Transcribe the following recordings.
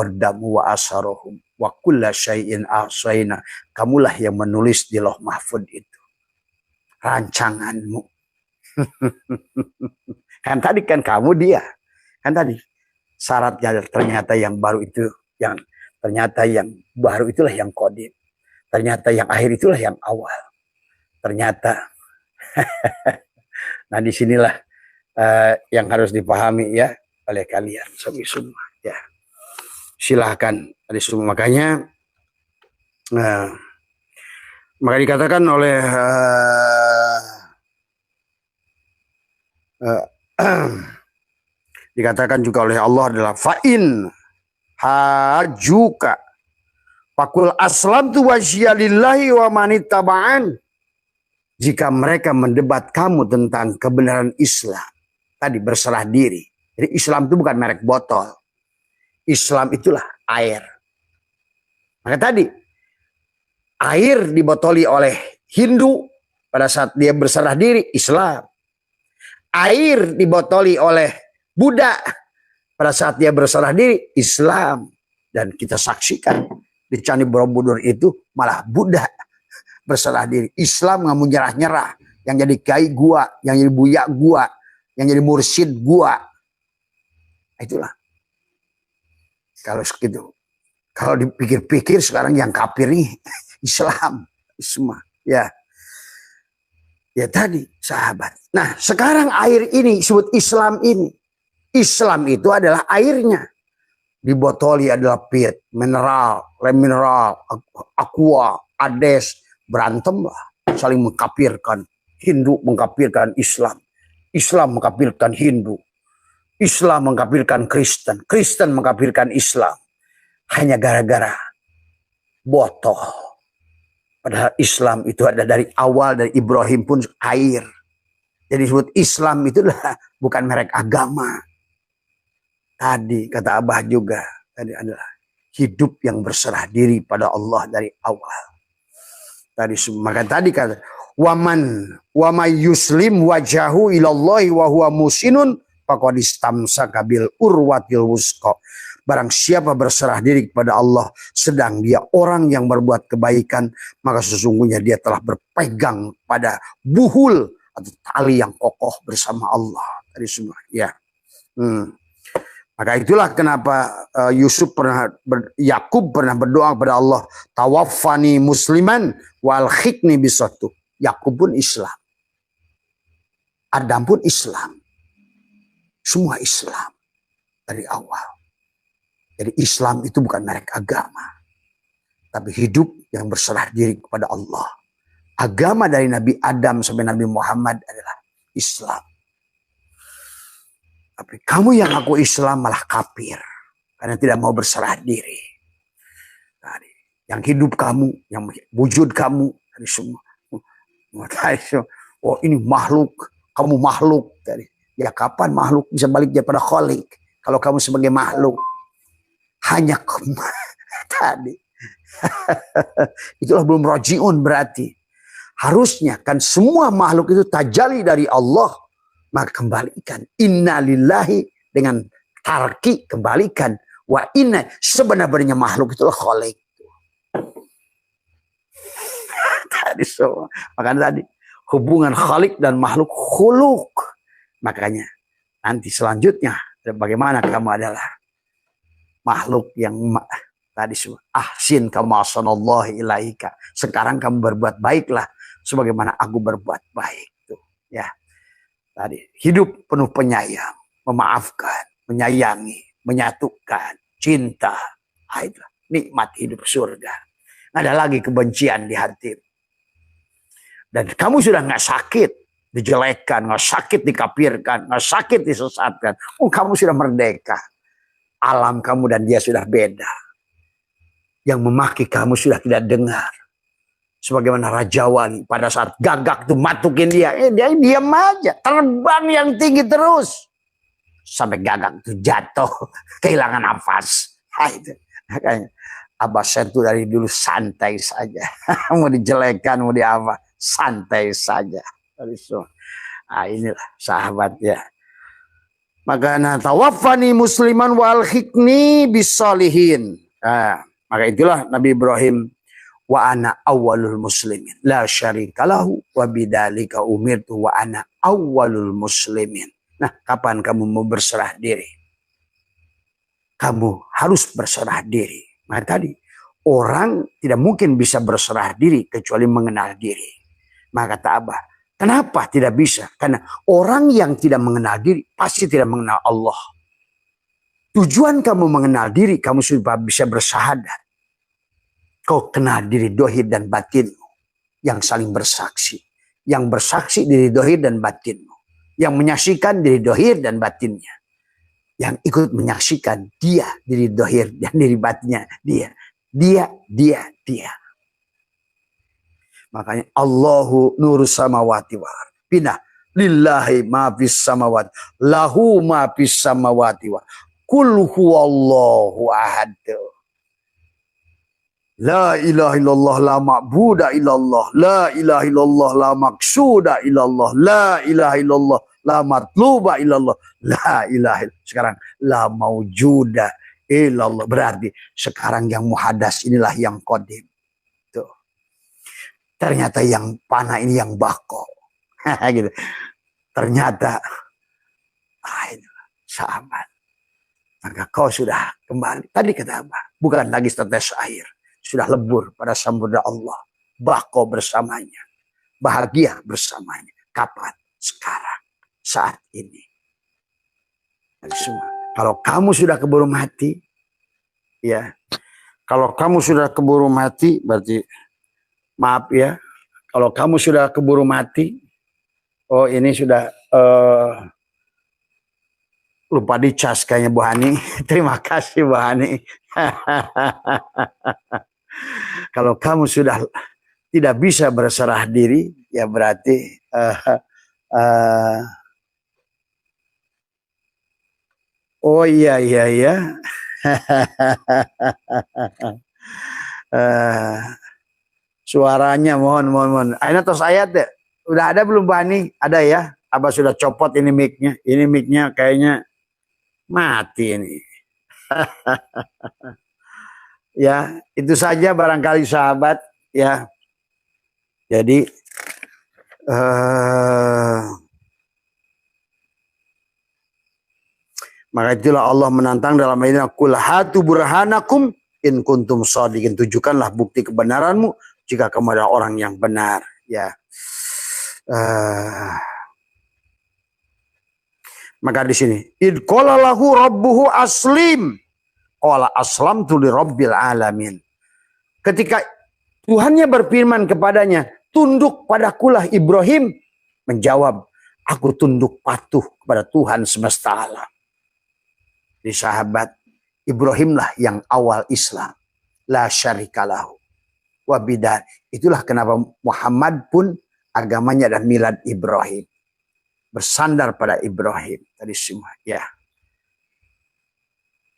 qaddamu wa asarohum wa kulla syai'in ahsayna. Kamulah yang menulis di Lauh Mahfuz itu rancanganmu. Kan tadi kan kamu dia. Kan tadi syaratnya ternyata yang baru itu, yang ternyata yang baru itulah yang qadim. Ternyata yang akhir itulah yang awal. Ternyata nah disinilah yang harus dipahami ya oleh kalian semua ya. Silahkan tadi semua. Makanya maka dikatakan oleh dikatakan juga oleh Allah adalah fa'in hajuka fakul aslamtu wasyalillahi wa manittaba'an. Jika mereka mendebat kamu tentang kebenaran Islam, tadi berserah diri. Jadi Islam itu bukan merek botol. Islam itulah air. Maka tadi air dibotoli oleh Hindu pada saat dia berserah diri, Islam. Air dibotoli oleh Buddha pada saat dia berserah diri, Islam. Dan kita saksikan di Candi Borobudur itu malah Buddha berserah diri. Islam nggak mau nyerah-nyerah. Yang jadi kiai gua, yang jadi buya gua, yang jadi mursyid gua. Itulah. Kalau segitu. Kalau dipikir-pikir sekarang yang kafir nih Islam semua. Ya. Ya tadi sahabat. Nah sekarang air ini disebut Islam ini. Islam itu adalah airnya. Dibotoli adalah pit, mineral, remineral, aqua, ades. Berantem lah. Saling mengkafirkan. Hindu mengkafirkan Islam. Islam mengkafirkan Hindu. Islam mengkafirkan Kristen. Kristen mengkafirkan Islam. Hanya gara-gara botol. Padahal Islam itu ada dari awal, dari Ibrahim pun air. Jadi disebut Islam itu bukan merek agama. Tadi kata Abah juga, tadi adalah hidup yang berserah diri pada Allah dari awal. Tadi maka tadi kata waman yuslim wajahu ilallahi wa huwa musinun faqad istamsaka bil urwatil wusqa. Barang siapa berserah diri kepada Allah sedang dia orang yang berbuat kebaikan, maka sesungguhnya dia telah berpegang pada buhul atau tali yang kokoh bersama Allah. Tadi semua ya. Maka itulah kenapa Yakub pernah berdoa kepada Allah, tawaffani musliman wal khikni bisatu. Yakub pun Islam. Adam pun Islam. Semua Islam dari awal. Jadi Islam itu bukan merek agama. Tapi hidup yang berserah diri kepada Allah. Agama dari Nabi Adam sampai Nabi Muhammad adalah Islam. Tapi kamu yang ngaku Islam malah kafir. Karena tidak mau berserah diri. Yang hidup kamu, yang wujud kamu, dari semua. Oh ini makhluk, kamu makhluk. Ya kapan makhluk bisa balik daripada Khalik? Kalau kamu sebagai makhluk. Hanya tadi. Itulah belum rojiun berarti. Harusnya kan semua makhluk itu tajali dari Allah. Maka kembalikan. Inna lillahi dengan tarki kembalikan. Wa inna sebenarnya makhluk itulah khalik. Tadi semua. Makanya tadi hubungan khalik dan makhluk khuluk. Makanya nanti selanjutnya bagaimana kamu adalah makhluk yang tadi semua. Ahsin kama ahsanallahu ilaika. Sekarang kamu berbuat baiklah sebagaimana aku berbuat baik. Tuh, ya. Tadi hidup penuh penyayang, memaafkan, menyayangi, menyatukan, cinta. Itulah nikmat hidup surga. Nggak ada lagi kebencian di hati. Dan kamu sudah nggak sakit dijelekan, nggak sakit dikafirkan, nggak sakit disesatkan. Oh, kamu sudah merdeka. Alam kamu dan dia sudah beda. Yang memaki kamu sudah tidak dengar. Sebagaimana Raja Wali pada saat gagak tuh matukin dia. Dia diam aja. Terbang yang tinggi terus. Sampai gagak tuh jatuh. Kehilangan nafas. Itu. Makanya Abah Sen tuh dari dulu santai saja. Mau dijelekan, mau di apa. Santai saja. Nah inilah sahabat ya. Maka tawaffani musliman wa alhiqni bisolihin. Nah, maka itulah Nabi Ibrahim, wa ana awwalul muslimin la syarikalahu wa bidzalika umirtu wa ana awwalul muslimin. Nah, kapan kamu mau berserah diri? Kamu harus berserah diri. Maka tadi orang tidak mungkin bisa berserah diri kecuali mengenal diri. Maka kata Abah, kenapa tidak bisa? Karena orang yang tidak mengenal diri pasti tidak mengenal Allah. Tujuan kamu mengenal diri, kamu sudah bisa bersahadat. Kau kenal diri dohir dan batinmu yang saling bersaksi. Yang bersaksi diri dohir dan batinmu. Yang menyaksikan diri dohir dan batinnya. Yang ikut menyaksikan dia diri dohir dan diri batinnya. Dia. Makanya Allahu nurus samawati wal ardh. Pindah. Lillahi ma fis samawati. Lahu ma fis samawati wal ardh. Kul huwallahu ahad. La ilaha illallah la ma'buda illallah. La ilaha illallah la maqsuda illallah. La ilaha illallah la matluba illallah. La ilaha illallah. Sekarang la maujuda illallah. Berarti sekarang yang muhadas inilah yang qadim. Tuh. Ternyata yang panah ini yang bako. Gitu. Ternyata inilah sahabat. Maka kau sudah kembali. Tadi kata apa? Bukan lagi setetes air. Sudah lebur pada samudra Allah. Bako bersamanya. Bahagia bersamanya. Kapan? Sekarang. Saat ini. Dan semua. Kalau kamu sudah keburu mati. Ya. Kalau kamu sudah keburu mati. Berarti. Maaf ya. Kalau kamu sudah keburu mati. Oh ini sudah. Lupa dicas kayaknya Bu Hani. Terima kasih Bu Hani. Kalau kamu sudah tidak bisa berserah diri, ya berarti oh iya. Suaranya mohon. Aina tos ayat deh. Udah ada belum Bu Hani? Ada ya? Abah sudah copot ini mic-nya. Ini mic-nya kayaknya mati ini. Ya, itu saja barangkali sahabat ya. Jadi maka itulah Allah menantang dalam ayat qul hatu burhanakum in kuntum shadiqin. Tunjukkanlah bukti kebenaranmu jika kamu adalah orang yang benar ya. Maka di sini id qala lahu rabbuhu aslim qala aslamtu lirabbil alamin. Ketika Tuhannya berfirman kepadanya, tunduk padakulah Ibrahim, menjawab, aku tunduk patuh kepada Tuhan semesta alam. Di sahabat Ibrahimlah yang awal Islam, la syarikalahu wa bidah. Itulah kenapa Muhammad pun agamanya adalah milad Ibrahim, bersandar pada Ibrahim tadi semua ya.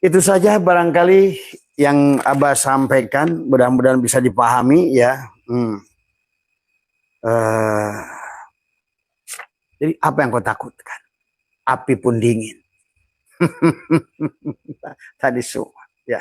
Itu saja barangkali yang Abah sampaikan, mudah-mudahan bisa dipahami ya. Jadi apa yang kau takutkan? Api pun dingin. Tadi semua ya.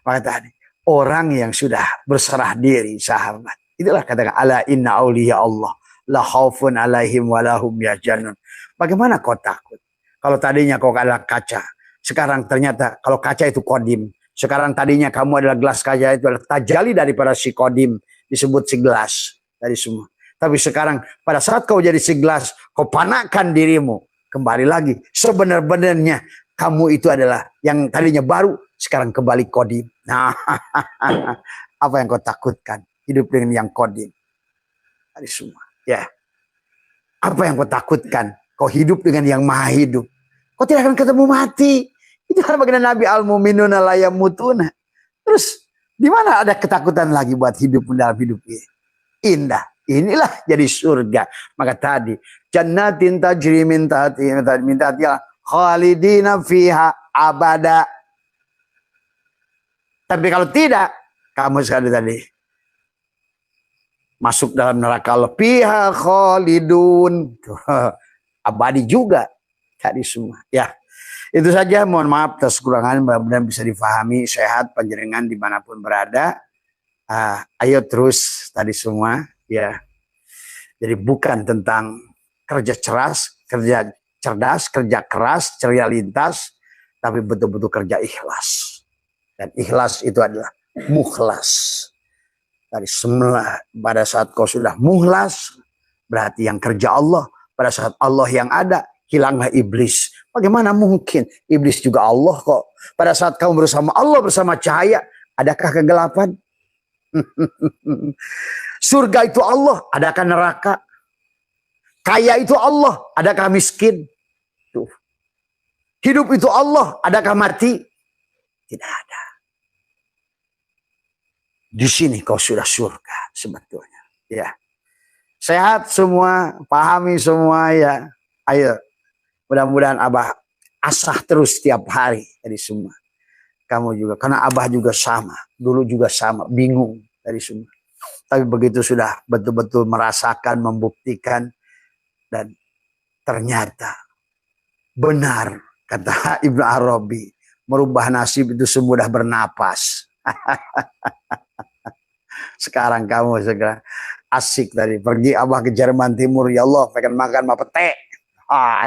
Maka tadi orang yang sudah berserah diri sahabat. Itulah katakan ala inna auliya Allah la khaufun alaihim walahum yahzanun. Bagaimana kau takut? Kalau tadinya kau adalah kaca, sekarang ternyata kalau kaca itu kodim. Sekarang tadinya kamu adalah gelas kaca, itu adalah tajali daripada si kodim, disebut si gelas dari semua. Tapi sekarang pada saat kau jadi si gelas, kau panakkan dirimu. Kembali lagi, sebenar-benarnya kamu itu adalah yang tadinya baru, sekarang kembali kodim. Nah, apa yang kau takutkan? Hidup dengan yang kodim. Dari semua. Ya. Apa yang kau takutkan? Kau hidup dengan yang maha hidup. Kau tidak akan ketemu mati. Itu kan baginda Nabi al-mu'minuna la yamutuna. Terus di mana ada ketakutan lagi buat hidup dalam hidup ini? Indah. Inilah jadi surga. Maka tadi jannatin tajri min tahtiha khalidina fiha abada. Tapi kalau tidak, kamu sekali tadi masuk dalam neraka fiha khalidun. Abadi juga tadi semua. Ya. Itu saja, mohon maaf atas kekurangan, mudah-mudahan bisa difahami, sehat panjenengan dimanapun berada. Ayo terus tadi semua ya. Jadi bukan tentang kerja keras, kerja cerdas, kerja keras, ceria lintas, tapi betul-betul kerja ikhlas. Dan ikhlas itu adalah mukhlas. Dari semula pada saat kau sudah mukhlas, berarti yang kerja Allah. Pada saat Allah yang ada, hilanglah iblis. Bagaimana mungkin? Iblis juga Allah kok. Pada saat kamu bersama Allah, bersama cahaya, adakah kegelapan? Surga itu Allah, adakah neraka? Kaya itu Allah, adakah miskin? Tuh. Hidup itu Allah, adakah mati? Tidak ada. Di sini kau sudah surga sebetulnya. Ya. Sehat semua, pahami semua ya. Ayo, mudah-mudahan Abah asah terus setiap hari dari semua. Kamu juga, karena Abah juga sama, dulu juga sama, bingung dari semua. Tapi begitu sudah betul-betul merasakan, membuktikan, dan ternyata benar kata Ibnu Arabi, merubah nasib itu semudah bernapas. Sekarang kamu segera asik tadi pergi Abah ke Jerman Timur, ya Allah pengen makan pete.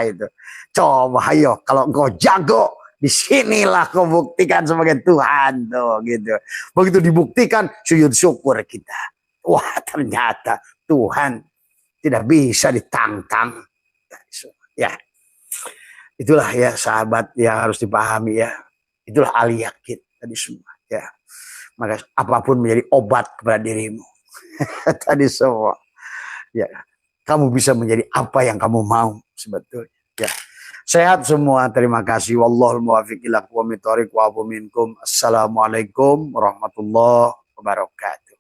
Itu coba ayo, kalau engkau jago disinilah kau buktikan sebagai Tuhan tuh gitu. Begitu dibuktikan sujud syukur kita. Wah ternyata Tuhan tidak bisa ditantang. Ya itulah ya sahabat yang harus dipahami ya. Itulah al-yakin tadi semua ya. Maka apapun menjadi obat kepada dirimu. Tadi semua. Ya, kamu bisa menjadi apa yang kamu mau sebetulnya. Ya. Sehat semua. Terima kasih. Wallahul muwaffiq ila aqwamit thoriq wa afu minkum. Assalamualaikum warahmatullahi wabarakatuh.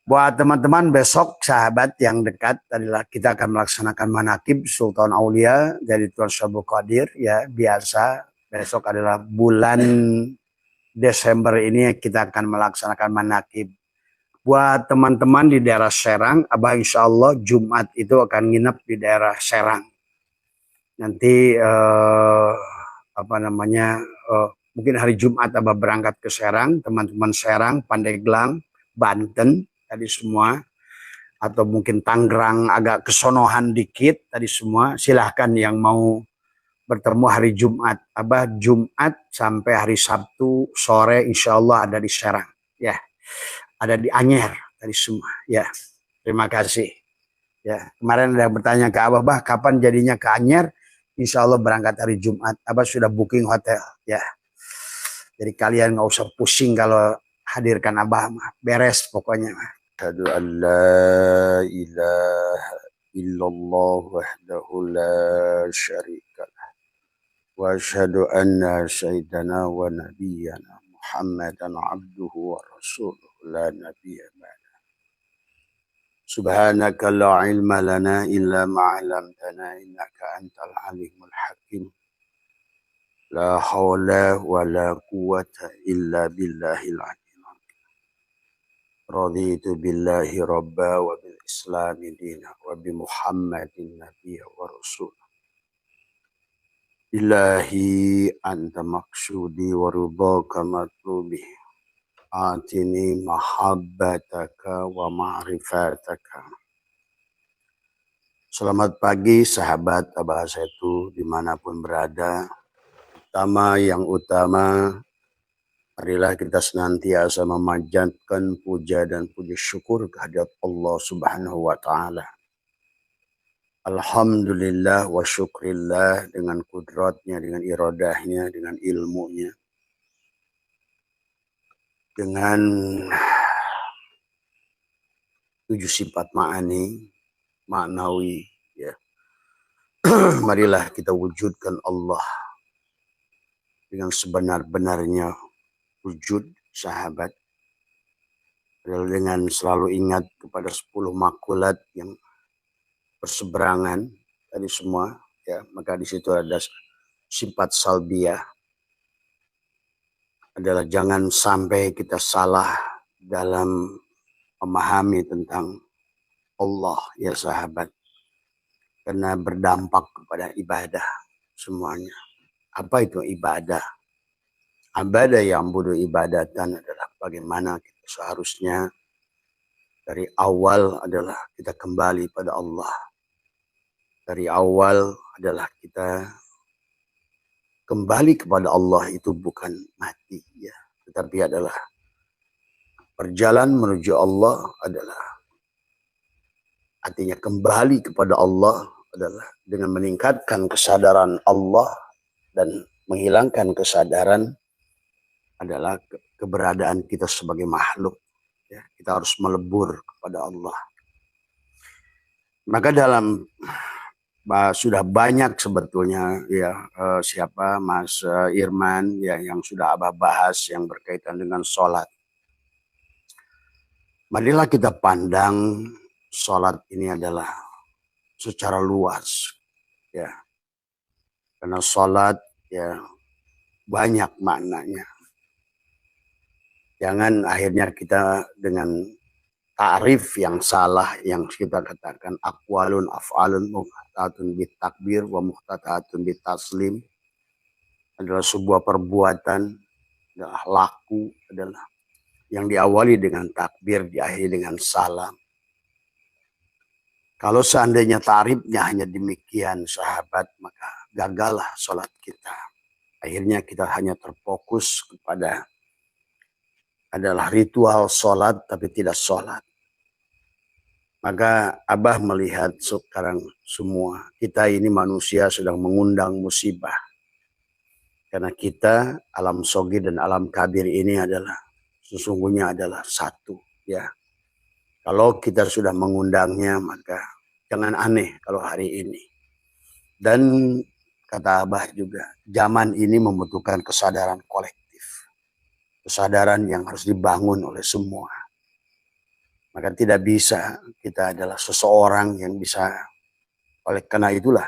Buat teman-teman besok sahabat yang dekat adalah kita akan melaksanakan manakib Sultan Aulia dari Tuan Syabul Qadir ya biasa. Besok adalah bulan Desember ini kita akan melaksanakan manakib. Buat teman-teman di daerah Serang, Abah insya Allah Jumat itu akan nginep di daerah Serang. Nanti mungkin hari Jumat Abah berangkat ke Serang, teman-teman Serang, Pandeglang, Banten tadi semua, atau mungkin Tangerang agak kesonohan dikit tadi semua. Silahkan yang mau bertemu hari Jumat. Abah Jumat sampai hari Sabtu sore insya Allah ada di Serang. Ya, ada di Anyer tadi semua. Ya, terima kasih. Ya, kemarin ada yang bertanya ke Abah, bah kapan jadinya ke Anyer? Insya Allah berangkat hari Jumat. Abah sudah booking hotel. Ya, jadi kalian nggak usah pusing kalau hadirkan Abah mah. Beres pokoknya. Asyhadu an la ilaha illallah wahdahu la syarika lah. Wa asyhadu anna sayyidana wa nabiyyana Muhammadan abduhu wa rasuluhu la nabiyya ba'da. Subhanaka la ilma lana illa ma 'allamtana innaka antal alimul hakim. La haula wa la quwwata illa billahil aliyyil. Raditu billahi rabba wa bil islami dina wa bi Muhammadin nabiyya wa rasul. Ilahi anta maksudi wa ridhaka matlubi. Atini mahabbataka wa ma'rifataka. Selamat pagi sahabat Abah Setu dimanapun berada. Yang utama marilah kita senantiasa memanjatkan puja dan puji syukur kehadirat Allah Subhanahu wa taala. Alhamdulillah wa syukrillah dengan kudratnya, dengan iradahnya, dengan ilmunya. Dengan 7 sifat maknawi ya. Marilah kita wujudkan Allah dengan sebenar-benarnya wujud sahabat. Dengan selalu ingat kepada 10 makulat yang berseberangan tadi semua ya, maka di situ ada sifat salbiyah adalah jangan sampai kita salah dalam memahami tentang Allah ya sahabat, karena berdampak kepada ibadah semuanya. Apa itu ibadah? Ibadah yang budu ibadatan adalah bagaimana kita seharusnya dari awal adalah kita kembali pada Allah. Dari awal adalah kita kembali kepada Allah itu bukan mati ya, tetapi adalah perjalanan menuju Allah adalah artinya kembali kepada Allah adalah dengan meningkatkan kesadaran Allah dan menghilangkan kesadaran adalah keberadaan kita sebagai makhluk. Ya, kita harus melebur kepada Allah. Maka dalam sudah banyak sebetulnya ya siapa Mas Irman ya yang sudah Abah bahas yang berkaitan dengan sholat. Marilah kita pandang sholat ini adalah secara luas ya. Karena sholat ya banyak maknanya. Jangan akhirnya kita dengan ta'rif yang salah yang kita katakan aqwalun af'alun muhtatatun bitakbir wa muhtatatun bitaslim adalah sebuah perbuatan, adalah laku, adalah yang diawali dengan takbir, diakhiri dengan salam. Kalau seandainya ta'rifnya hanya demikian sahabat, maka gagallah sholat kita. Akhirnya kita hanya terfokus kepada adalah ritual sholat tapi tidak sholat. Maka Abah melihat sekarang semua kita ini manusia sedang mengundang musibah. Karena kita alam sogi dan alam kabir ini adalah sesungguhnya adalah satu ya. Kalau kita sudah mengundangnya maka jangan aneh kalau hari ini. Dan kata Abah juga zaman ini membutuhkan kesadaran kolektif. Kesadaran yang harus dibangun oleh semua. Maka tidak bisa kita adalah seseorang yang bisa. Oleh karena itulah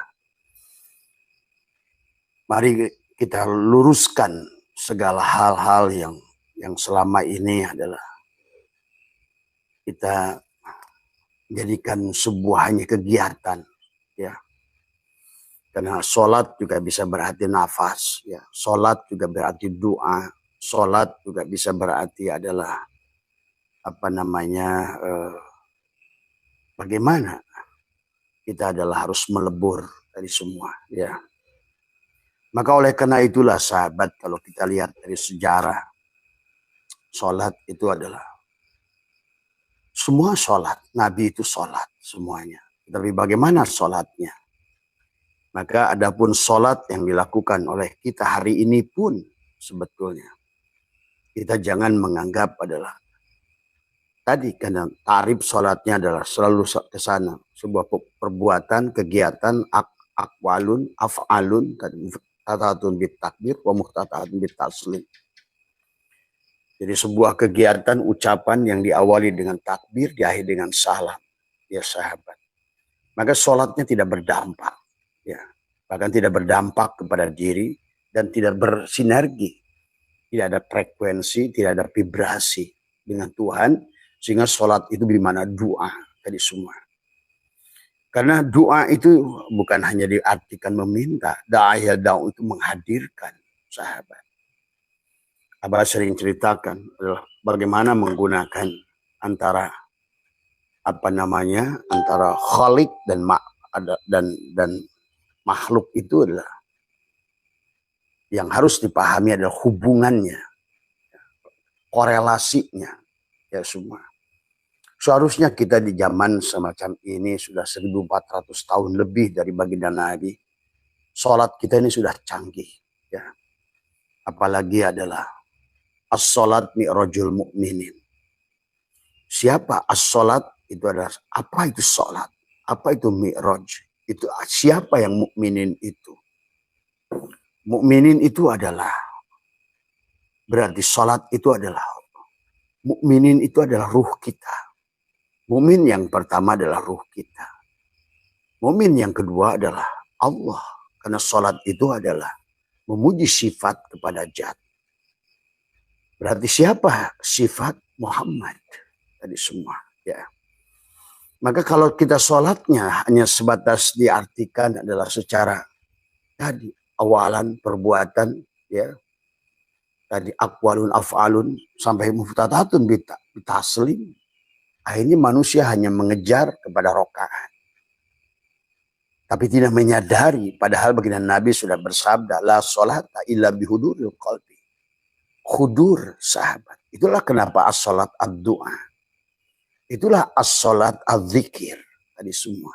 mari kita luruskan segala hal-hal yang selama ini adalah kita jadikan sebuah hanya kegiatan ya. Karena sholat juga bisa berarti nafas ya. Sholat juga berarti doa. Sholat juga bisa berarti adalah bagaimana kita adalah harus melebur dari semua ya. Maka oleh karena itulah sahabat kalau kita lihat dari sejarah sholat itu adalah semua sholat. Nabi itu sholat semuanya. Tapi bagaimana sholatnya? Maka adapun sholat yang dilakukan oleh kita hari ini pun sebetulnya kita jangan menganggap adalah tadi karena tarif sholatnya adalah selalu ke sana sebuah perbuatan kegiatan akwalun af'alun muhtatatun bitakbir wa muhtatatun bitaslim. Jadi sebuah kegiatan ucapan yang diawali dengan takbir diakhiri dengan salam ya sahabat. Maka sholatnya tidak berdampak ya, bahkan tidak berdampak kepada diri dan tidak bersinergi. Tidak ada frekuensi, tidak ada vibrasi dengan Tuhan. Sehingga sholat itu dimana doa tadi semua. Karena doa itu bukan hanya diartikan meminta. Da'aya da'u itu menghadirkan sahabat. Abah sering ceritakan adalah bagaimana menggunakan antara antara khalik dan makhluk itu adalah yang harus dipahami adalah hubungannya, korelasinya, ya semua. Seharusnya kita di zaman semacam ini sudah 1400 tahun lebih dari baginda Nabi. Sholat kita ini sudah canggih, ya. Apalagi adalah as-sholat mi'rajul mu'minin. Siapa as-sholat? Itu adalah apa itu sholat? Apa itu mi'raj? Itu siapa yang mukminin itu? Mukminin itu adalah berarti sholat itu adalah mukminin itu adalah ruh kita. Mukmin yang pertama adalah ruh kita. Mukmin yang kedua adalah Allah. Karena sholat itu adalah memuji sifat kepada Zat. Berarti siapa sifat Muhammad tadi semua ya. Maka kalau kita sholatnya hanya sebatas diartikan adalah secara tadi awalan, perbuatan, ya. Tadi aqwalun af'alun sampai muftatatun bitaslim. Akhirnya manusia hanya mengejar kepada rokaat. Tapi tidak menyadari, padahal baginda Nabi sudah bersabda, la sholata illa bihuduril qalbi. Hudur, sahabat. Itulah kenapa as-sholat ad-du'a. Itulah as-sholat ad-zikir. Tadi semua.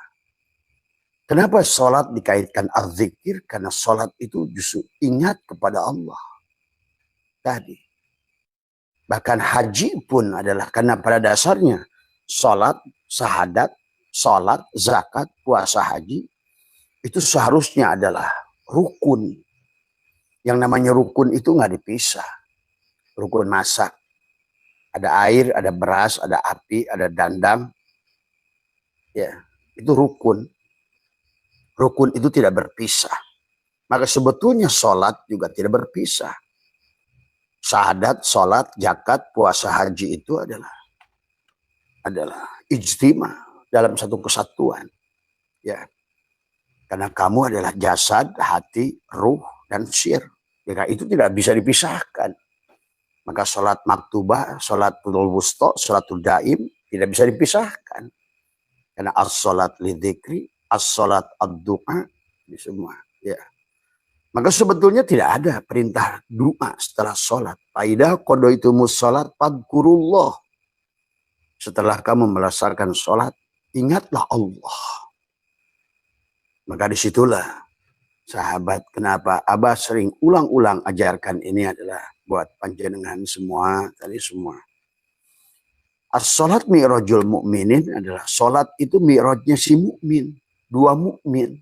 Kenapa sholat dikaitkan az-zikir? Karena sholat itu justru ingat kepada Allah. Tadi. Bahkan haji pun adalah karena pada dasarnya sholat, syahadat, sholat, zakat, puasa, haji itu seharusnya adalah rukun. Yang namanya rukun itu nggak dipisah. Rukun masak. Ada air, ada beras, ada api, ada dandang. Ya, itu rukun. Rukun itu tidak berpisah. Maka sebetulnya sholat juga tidak berpisah. Syahadat, sholat, zakat, puasa, haji itu adalah ijtima dalam satu kesatuan. Ya. Karena kamu adalah jasad, hati, ruh, dan sir. Ya, itu tidak bisa dipisahkan. Maka sholat maktubah, sholatul wusta, sholatul daim tidak bisa dipisahkan. Karena as-sholat lidzikri, as-sholat ad-du'a, ini semua. Ya. Maka sebetulnya tidak ada perintah doa setelah sholat. Faidah qadoitumus sholat fadkurullah. Setelah kamu melaksanakan sholat, ingatlah Allah. Maka disitulah sahabat, kenapa Abah sering ulang-ulang ajarkan ini adalah buat panjenengan semua, tadi semua. As-sholat mi'rajul mu'minin adalah sholat itu mi'rajnya si mukmin, dua mukmin.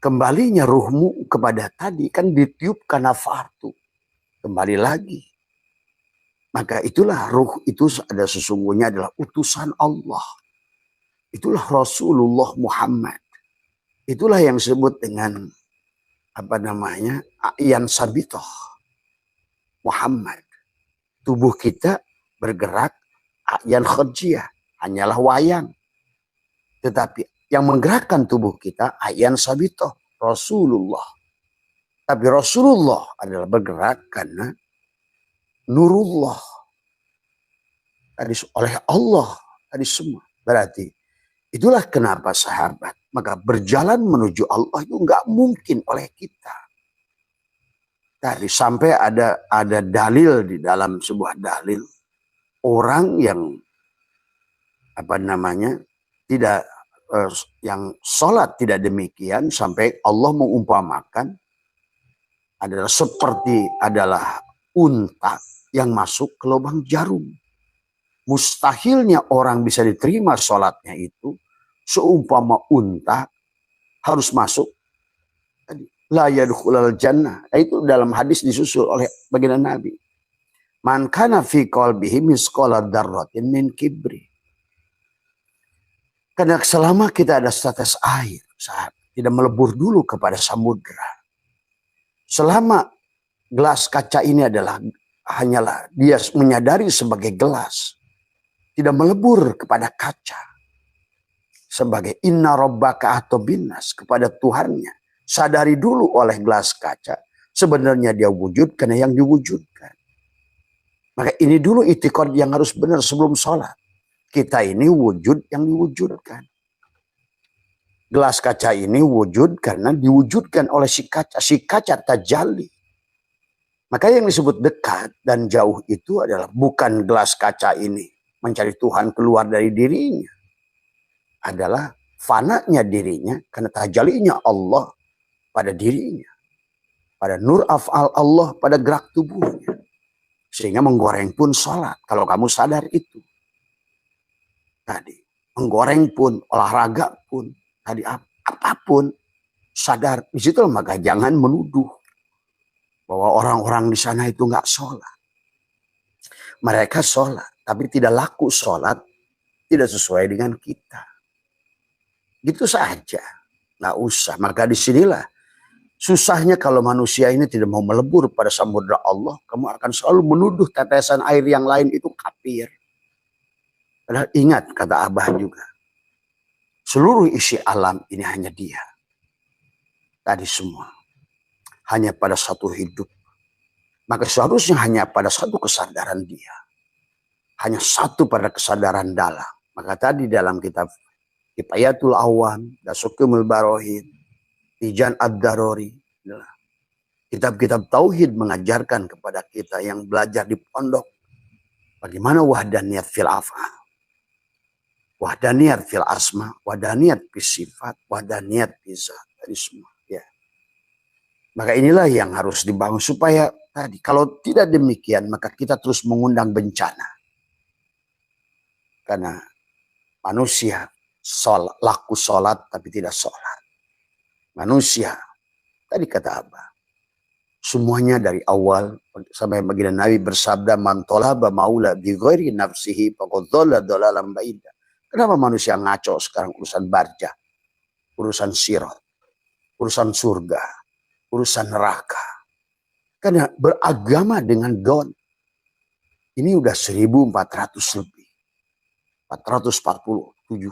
Kembalinya ruhmu kepada tadi kan ditiupkan nafartu. Kembali lagi. Maka itulah ruh itu ada sesungguhnya adalah utusan Allah. Itulah Rasulullah Muhammad. Itulah yang disebut dengan apa namanya? A'yan sabitoh. Muhammad. Tubuh kita bergerak a'yan khadjiyah. Hanyalah wayang. Tetapi yang menggerakkan tubuh kita a'yan sabitoh. Rasulullah. Tapi Rasulullah adalah bergerak karena nurullah. Tadi oleh Allah. Tadi semua. Berarti itulah kenapa sahabat. Maka berjalan menuju Allah itu nggak mungkin oleh kita. Tadi sampai ada dalil di dalam sebuah dalil. Orang yang apa namanya tidak yang sholat tidak demikian sampai Allah mengumpamakan adalah seperti adalah unta yang masuk ke lubang jarum. Mustahilnya orang bisa diterima sholatnya itu seumpama unta harus masuk la yadkhulul jannah. Itu dalam hadis disusul oleh baginda Nabi. Man kana fi qalbihi misqala dzarratin min kibri. Karena selama kita ada status air, saat tidak melebur dulu kepada samudra. Selama gelas kaca ini hanyalah dia menyadari sebagai gelas. Tidak melebur kepada kaca. Sebagai inna rabbaka atau binas kepada Tuhannya. Sadari dulu oleh gelas kaca. Sebenarnya dia wujud karena yang diwujudkan. Maka ini dulu itikad yang harus benar sebelum sholat. Kita ini wujud yang diwujudkan. Gelas kaca ini wujud karena diwujudkan oleh si kaca. Si kaca tajalli. Maka yang disebut dekat dan jauh itu adalah bukan gelas kaca ini mencari Tuhan keluar dari dirinya. Adalah fananya dirinya karena tajallinya Allah pada dirinya. Pada nur af'al Allah pada gerak tubuhnya. Sehingga menggoreng pun sholat. Kalau kamu sadar itu. Tadi. Menggoreng pun, olahraga pun. Tadi apapun. Sadar. Di situ maka jangan menuduh. Bahwa orang-orang di sana itu nggak sholat. Mereka sholat. Tapi tidak laku sholat. Tidak sesuai dengan kita. Gitu saja. Nggak usah. Maka disinilah. Susahnya kalau manusia ini tidak mau melebur pada samudra Allah. Kamu akan selalu menuduh tetesan air yang lain itu kafir. Padahal ingat kata Abah juga. Seluruh isi alam ini hanya dia. Tadi semua. hanya pada satu hidup. Maka seharusnya hanya pada satu kesadaran dia. Hanya satu pada kesadaran dalam. Maka tadi dalam kitab Kifayatul Awam, Dasukimul Barohid, Tijan Ad-Darori, kitab-kitab tauhid mengajarkan kepada kita yang belajar di pondok bagaimana wahdaniyat fil af'al, wahdaniyat fil asma, wahdaniyat fil sifat, wahdaniyat fil zat, tadi semua. Ya. Maka inilah yang harus dibangun supaya tadi kalau tidak demikian maka kita terus mengundang bencana. Karena manusia laku sholat tapi tidak sholat. Manusia, tadi kata Abah, semuanya dari awal sampai baginda Nabi bersabda, man tolaba maula bi ghairi nafsihi faqad dhalla dhalalan ba'ida. Kenapa manusia ngaco sekarang urusan barjah, urusan sirat, urusan surga, urusan neraka? Karena beragama dengan God. Ini udah 1400 lebih. 447.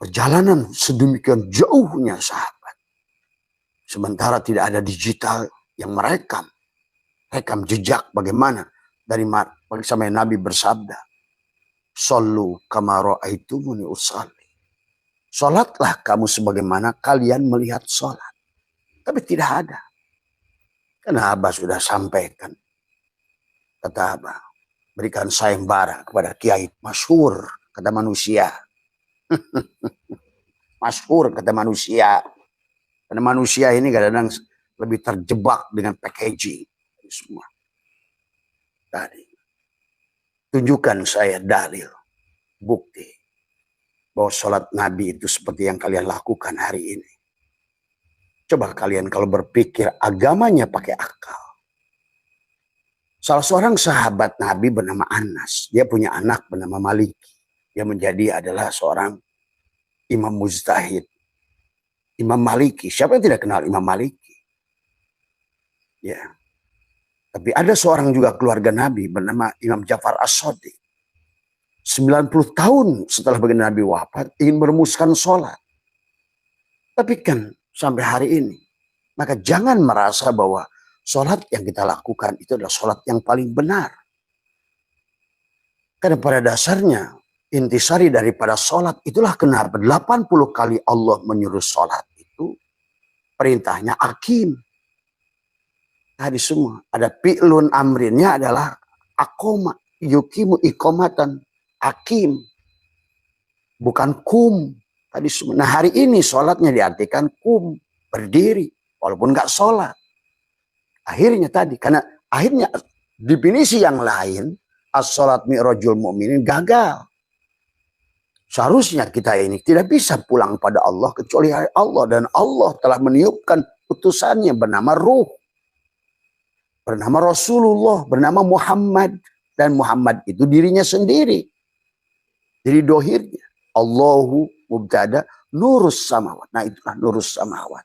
Perjalanan sedemikian jauhnya sahabat. Sementara tidak ada digital yang merekam. Rekam jejak bagaimana. Dari sampai Nabi bersabda. Sallu kama ra'aitumuni usalli. Salatlah kamu sebagaimana kalian melihat salat. Tapi tidak ada. Karena Abah sudah sampaikan. Kata Abah. Berikan sayembara kepada kiai masyhur kata manusia. Masyhur kata manusia. Karena manusia ini kadang-kadang lebih terjebak dengan packaging semua. Tadi tunjukkan saya dalil, bukti bahwa sholat Nabi itu seperti yang kalian lakukan hari ini. Coba kalian kalau berpikir agamanya pakai akal. Salah seorang sahabat Nabi bernama Anas. Dia punya anak bernama Maliki. Dia menjadi adalah seorang imam mujtahid. Imam Maliki. Siapa yang tidak kenal Imam Maliki? Ya. Tapi ada seorang juga keluarga Nabi bernama Imam Ja'far As-Shadiq. 90 tahun setelah baginda Nabi wafat ingin merumuskan sholat. Tapi kan sampai hari ini. Maka jangan merasa bahwa sholat yang kita lakukan itu adalah sholat yang paling benar. Karena pada dasarnya intisari daripada sholat itulah kenapa 80 kali Allah menyuruh sholat itu perintahnya akim. Tadi semua ada fi'lun amrinnya adalah akoma, yukimu ikomatan, akim. Bukan kum. Tadi semua. Nah hari ini sholatnya diartikan kum, berdiri walaupun nggak sholat. Akhirnya tadi, karena akhirnya definisi yang lain, as-sholat mi'rajul mu'minin gagal. Seharusnya kita ini tidak bisa pulang pada Allah kecuali Allah. Dan Allah telah meniupkan utusannya bernama Ruh. Bernama Rasulullah, bernama Muhammad. Dan Muhammad itu dirinya sendiri. Jadi dohirnya. Allahu mubtada nurus samawat. Nah itulah nurus samawat.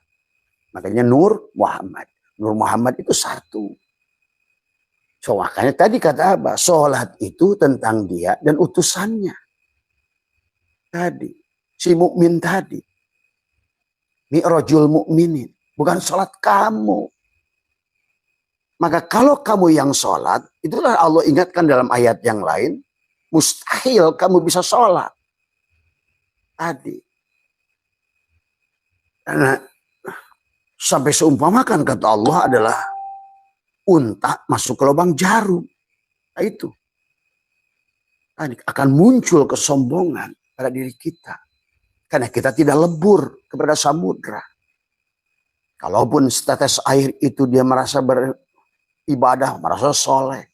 Makanya Nur Muhammad. Nur Muhammad itu satu. So makanya tadi kata Abah, sholat itu tentang dia dan utusannya. Tadi, si mukmin tadi. Mi'rajul mu'minin. Bukan sholat kamu. Maka kalau kamu yang sholat, itulah Allah ingatkan dalam ayat yang lain, mustahil kamu bisa sholat. Tadi. Karena sampai seumpamakan kata Allah adalah unta masuk ke lubang jarum. Nah itu. Akan muncul kesombongan pada diri kita. Karena kita tidak lebur kepada samudra. Kalaupun setetes air itu dia merasa beribadah, merasa soleh.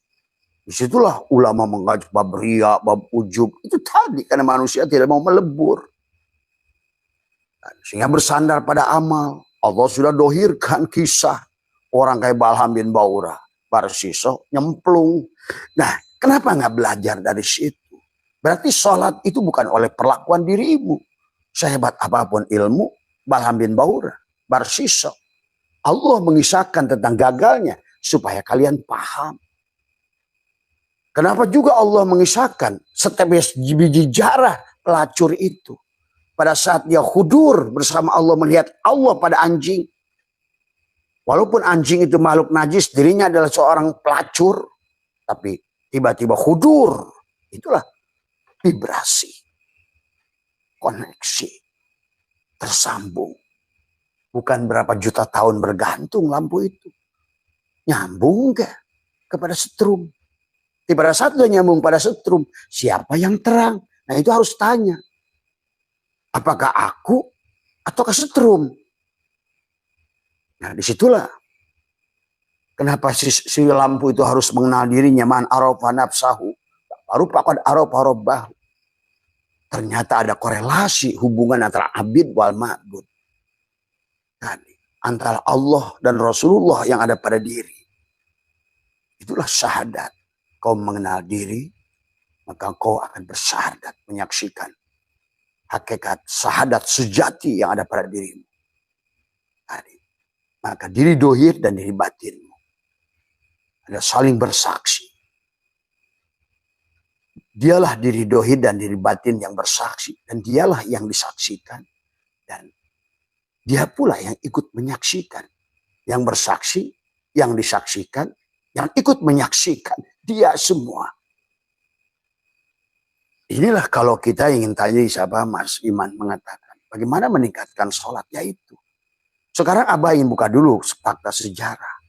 Disitulah ulama mengajak bab riya, bab ujub. Itu tadi karena manusia tidak mau melebur. Sehingga bersandar pada amal. Allah sudah dohirkan kisah orang kayak Balham bin Baura, Barsiso, nyemplung. Nah, kenapa nggak belajar dari situ? Berarti sholat itu bukan oleh perlakuan dirimu. Sehebat apapun ilmu, Balham bin Baura, Barsiso. Allah mengisahkan tentang gagalnya supaya kalian paham. Kenapa juga Allah mengisahkan setiap biji jarah pelacur itu. Pada saat dia khudur bersama Allah melihat Allah pada anjing. Walaupun anjing itu makhluk najis, dirinya adalah seorang pelacur, tapi tiba-tiba hudur. Itulah vibrasi, koneksi, tersambung. Bukan berapa juta tahun bergantung lampu itu. Nyambung enggak kepada setrum. Pada saat dia nyambung pada setrum, siapa yang terang? Nah itu harus tanya. Apakah aku atau setrum? Nah disitulah kenapa si lampu itu harus mengenal dirinya. Man arafa nafsahu baru faqad arafa rabbahu. Ternyata ada korelasi hubungan antara abid wal ma'bud. Antara Allah dan Rasulullah yang ada pada diri. Itulah syahadat. Kau mengenal diri, maka kau akan bersyahadat, menyaksikan hakikat syahadat sejati yang ada pada dirimu. Maka diri dohir dan diri batinmu ada saling bersaksi. Dialah diri dohir dan diri batin yang bersaksi. Dan dialah yang disaksikan. Dan dia pula yang ikut menyaksikan. Yang bersaksi, yang disaksikan, yang ikut menyaksikan. Dia semua. Inilah kalau kita ingin tanya siapa Mas Iman mengatakan. Bagaimana meningkatkan sholat? Yaitu. Sekarang Abah ingin buka dulu fakta sejarah.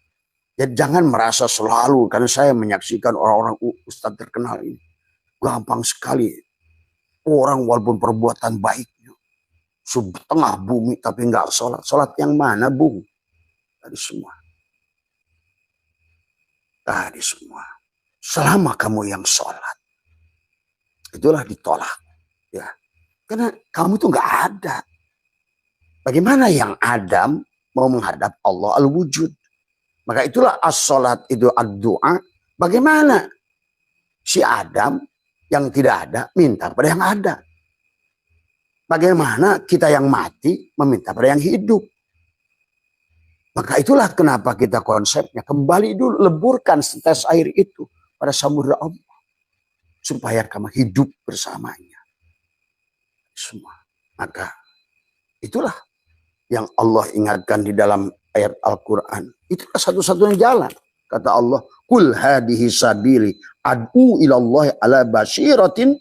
Ya, jangan merasa selalu karena saya menyaksikan orang-orang ustadz terkenal ini. Gampang sekali. Orang walaupun perbuatan baiknya. Setengah bumi tapi nggak sholat. Sholat yang mana Bung? Tadi semua. Tadi semua. Selama kamu yang sholat. Itulah ditolak. Ya. Karena kamu tuh nggak ada. Bagaimana yang Adam mau menghadap Allah al-wujud? Maka itulah as-sholat itu ad-du'a. Bagaimana si Adam yang tidak ada minta pada yang ada? Bagaimana kita yang mati meminta pada yang hidup? Maka itulah kenapa kita konsepnya kembali dulu leburkan setes air itu pada samudra Allah. Supaya kamu hidup bersamanya. Semua. Maka itulah yang Allah ingatkan di dalam ayat Al-Quran. Itulah satu-satunya jalan. Kata Allah, Kul hadihi sabili ad'u ilallahi ala basiratin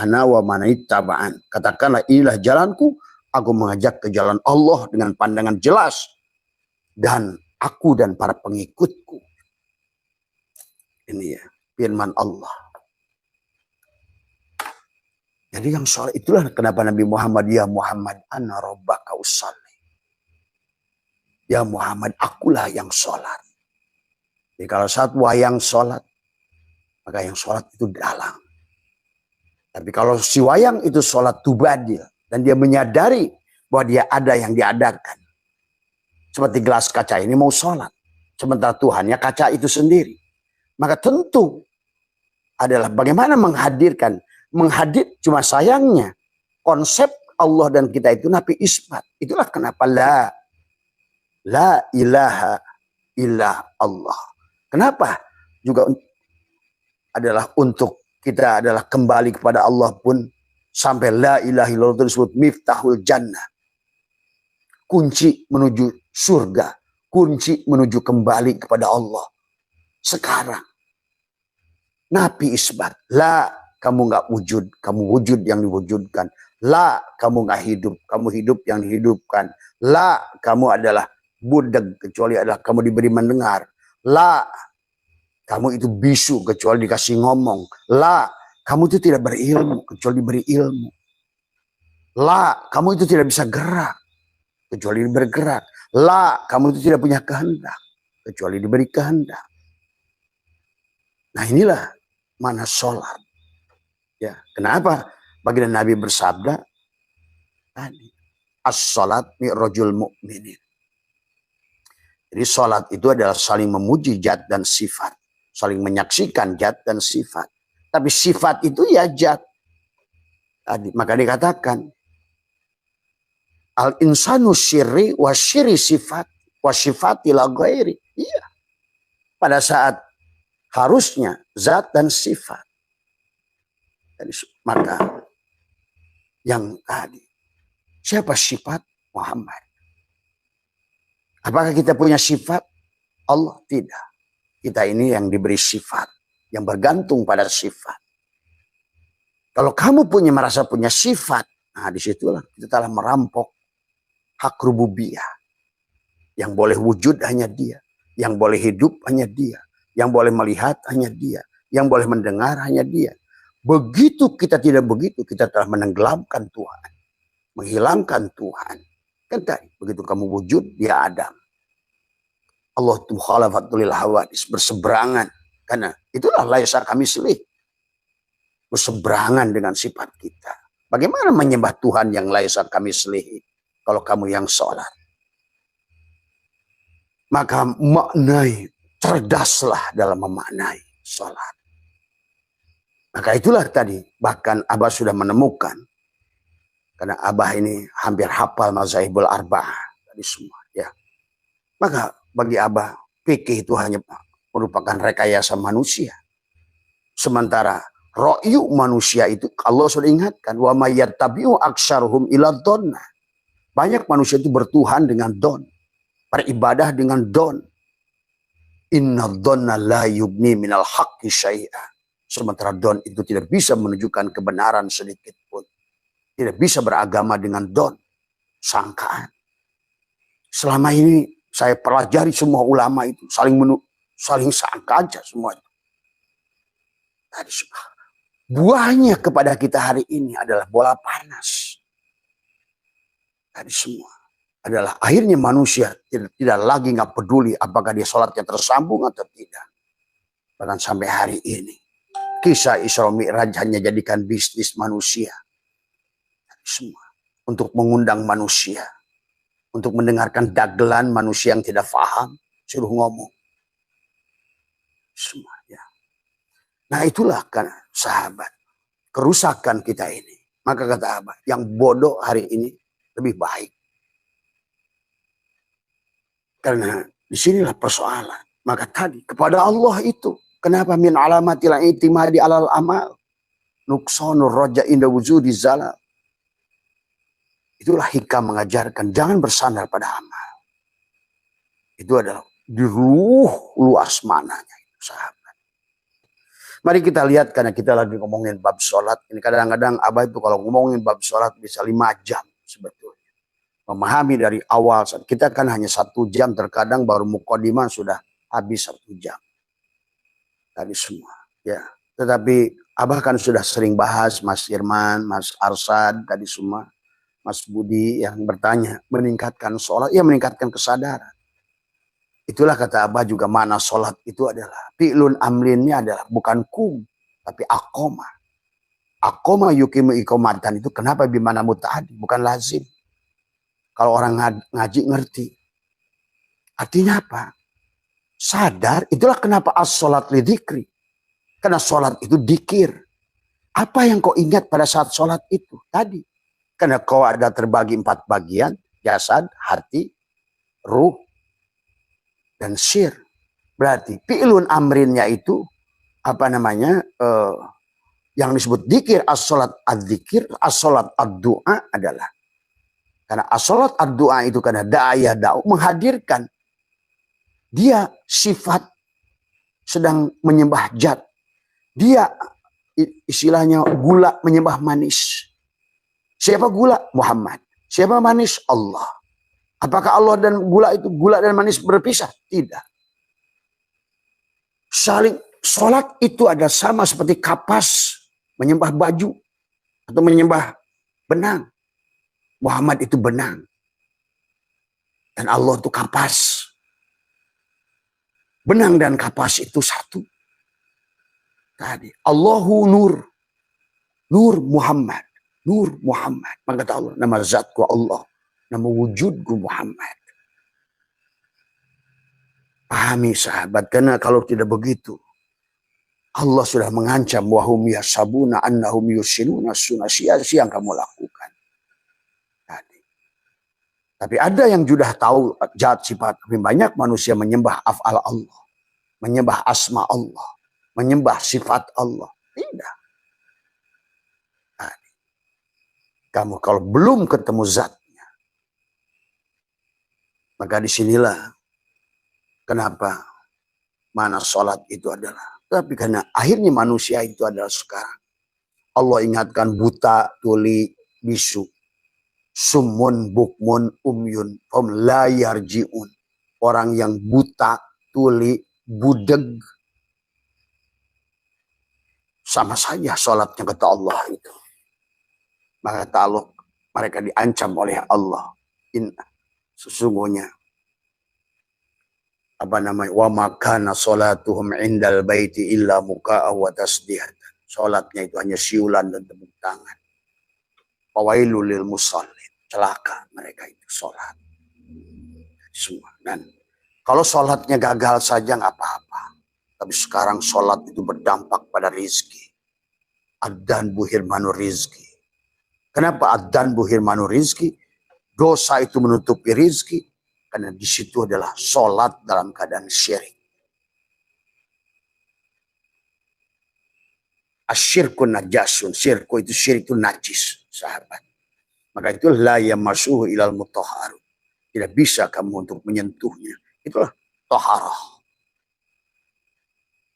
ana wa manittaba'an. Katakanlah inilah jalanku. Aku mengajak ke jalan Allah dengan pandangan jelas. Dan aku dan para pengikutku. Ini ya firman Allah. Jadi yang sholat itulah kenapa Nabi Muhammad, ya Muhammad ana rabbaka usalli. Ya Muhammad, akulah yang sholat. Jadi kalau saat wayang sholat, maka yang sholat itu dalang. Tapi kalau si wayang itu sholat tubadil, dan dia menyadari bahwa dia ada yang diadakan. Seperti gelas kaca ini mau sholat. Sementara Tuhannya kaca itu sendiri. Maka tentu adalah bagaimana menghadirkan. Menghadir cuma sayangnya. Konsep Allah dan kita itu nafi isbat. Itulah kenapa La ilaha illa Allah. Kenapa? Juga adalah untuk kita adalah kembali kepada Allah pun sampai la ilaha illallah itu disebut miftahul jannah. Kunci menuju surga. Kunci menuju kembali kepada Allah. Sekarang. Nabi isbat. La, kamu nggak wujud. Kamu wujud yang diwujudkan. La, kamu nggak hidup. Kamu hidup yang dihidupkan. La, kamu adalah budak kecuali adalah kamu diberi mendengar. La, kamu itu bisu kecuali dikasih ngomong. La, kamu itu tidak berilmu kecuali diberi ilmu. La, kamu itu tidak bisa gerak kecuali bergerak. La, kamu itu tidak punya kehendak kecuali diberi kehendak. Nah inilah mana sholat. Ya, kenapa? Baginda Nabi bersabda tadi, as-sholat mi'rajul mu'minin. Jadi sholat itu adalah saling memuji zat dan sifat. Saling menyaksikan zat dan sifat. Tapi sifat itu ya zat. Maka dikatakan, al-insanu syirri wa syiri sifat wa sifati la ghairi. Iya. Pada saat harusnya zat dan sifat. Maka yang tadi. Siapa sifat? Muhammad. Apakah kita punya sifat? Allah tidak. Kita ini yang diberi sifat, yang bergantung pada sifat. Kalau kamu merasa punya sifat, nah disitulah kita telah merampok hak rububiyah. Yang boleh wujud hanya dia. Yang boleh hidup hanya dia. Yang boleh melihat hanya dia. Yang boleh mendengar hanya dia. Begitu kita tidak begitu, kita telah menenggelamkan Tuhan. Menghilangkan Tuhan. Kan tadi, begitu kamu wujud, dia Adam. Allah tu khalafatul hawadis, berseberangan. Karena itulah laisa kami selih. Berseberangan dengan sifat kita. Bagaimana menyembah Tuhan yang laisa kami selih? Kalau kamu yang sholat. Maka maknai, cerdaslah dalam memaknai sholat. Maka itulah tadi, bahkan Abah sudah menemukan. Karena Abah ini hampir hafal mazhabul arba'ah. Tadi semua. Ya. Maka bagi Abah, fikih itu hanya merupakan rekayasa manusia. Sementara ro'yu manusia itu Allah sudah ingatkan. Wa mayyattabi'u aksaruhum ila dhanna. Banyak manusia itu bertuhan dengan don. Beribadah dengan don. Inna dhanna la yubni minal haqqi syai'a. Sementara don itu tidak bisa menunjukkan kebenaran sedikit pun. Tidak bisa beragama dengan don. Sangkaan. Selama ini saya pelajari semua ulama itu. Saling sangka aja semua itu. Tadi buahnya kepada kita hari ini adalah bola panas. Tadi semua adalah akhirnya manusia tidak lagi nggak peduli apakah dia sholatnya tersambung atau tidak. Bahkan sampai hari ini kisah Isra Mi'raj hanya jadikan bisnis manusia. Semua untuk mengundang manusia, untuk mendengarkan dagelan manusia yang tidak paham, suruh ngomong. Semua ya. Nah itulah kan sahabat kerusakan kita ini. Maka kata Abah, yang bodoh hari ini lebih baik. Karena disinilah persoalan. Maka tadi kepada Allah itu. Kenapa min alamatil i'timadi alal amal. Nuksonur roja inda wujudi zalal. Itulah hikam mengajarkan. Jangan bersandar pada amal. Itu adalah di luas mananya. Sahabat. Mari kita lihat karena kita lagi ngomongin bab sholat. Ini kadang-kadang Abah itu kalau ngomongin bab sholat bisa 5 jam sebetulnya. Memahami dari awal. Kita kan hanya 1 jam. Terkadang baru mukadimah sudah habis 1 jam. Tadi semua. Ya. Tetapi Abah kan sudah sering bahas Mas Irman, Mas Arsad, tadi semua. Mas Budi yang bertanya. Meningkatkan sholat. Ya meningkatkan kesadaran. Itulah kata Abah juga mana sholat itu adalah. Fi'lun amrinnya adalah bukan kum. Tapi akoma. Akoma yukimu ikomatan itu kenapa bimana muta'adi. Bukan lazim. Kalau orang ngaji ngerti. Artinya apa? Sadar. Itulah kenapa as-sholat lidikri. Karena sholat itu dikir. Apa yang kau ingat pada saat sholat itu? Tadi. Karena kau ada terbagi 4 bagian. Jasad, hati, ruh, dan sir. Berarti fi'lun amrinnya itu. Apa namanya? Yang disebut dikir. As-sholat ad-dikir. As-sholat ad-du'a adalah. Karena as-sholat ad-du'a itu karena da'ayah da'u menghadirkan dia sifat sedang menyembah zat. Dia istilahnya gula menyembah manis. Siapa gula? Muhammad. Siapa manis? Allah. Apakah Allah dan gula dan manis berpisah? Tidak. Saling sholat itu ada sama seperti kapas menyembah baju atau menyembah benang. Muhammad itu benang. Dan Allah itu kapas. Benang dan kapas itu satu. Tadi. Allahu nur. Nur Muhammad. Nur Muhammad. Maka kata Allah. Nama zatku Allah. Nama wujudku Muhammad. Pahami sahabat. Karena kalau tidak begitu. Allah sudah mengancam. Wahum yasabuna annahum yusinuna sunnah. Sia-sia yang kamu lakukan. Tapi ada yang sudah tahu zat sifat. Tapi banyak manusia menyembah af'al Allah. Menyembah asma Allah. Menyembah sifat Allah. Tidak. Nah, kamu kalau belum ketemu zatnya. Maka disinilah kenapa mana sholat itu adalah. Tapi karena akhirnya manusia itu adalah sekarang. Allah ingatkan buta, tuli, bisu. Summun, bukmun, umyun. La yarji'un. Orang yang buta, tuli, budeg. Sama saja sholatnya kata Allah itu. Maka ta'aluk mereka diancam oleh Allah. Sesungguhnya wa makana sholatuhum indal baiti illa muka'a wa tasdihat. Sholatnya itu hanya siulan dan tepuk tangan. Fawailul lil musallin. Celaka mereka itu sholat. Semua. Dan kalau sholatnya gagal saja nggak apa-apa. Tapi sekarang sholat itu berdampak pada rizki. Addan buhirmanu rizki. Kenapa addan buhirmanu rizki? Dosa itu menutupi rizki. Karena di situ adalah sholat dalam keadaan syirik. Asyirku najasun. Syirku itu syirik itu najis, sahabat. Maka itu la yamasuhu ilal mutahharu. Tidak bisa kamu untuk menyentuhnya. Itulah toharoh.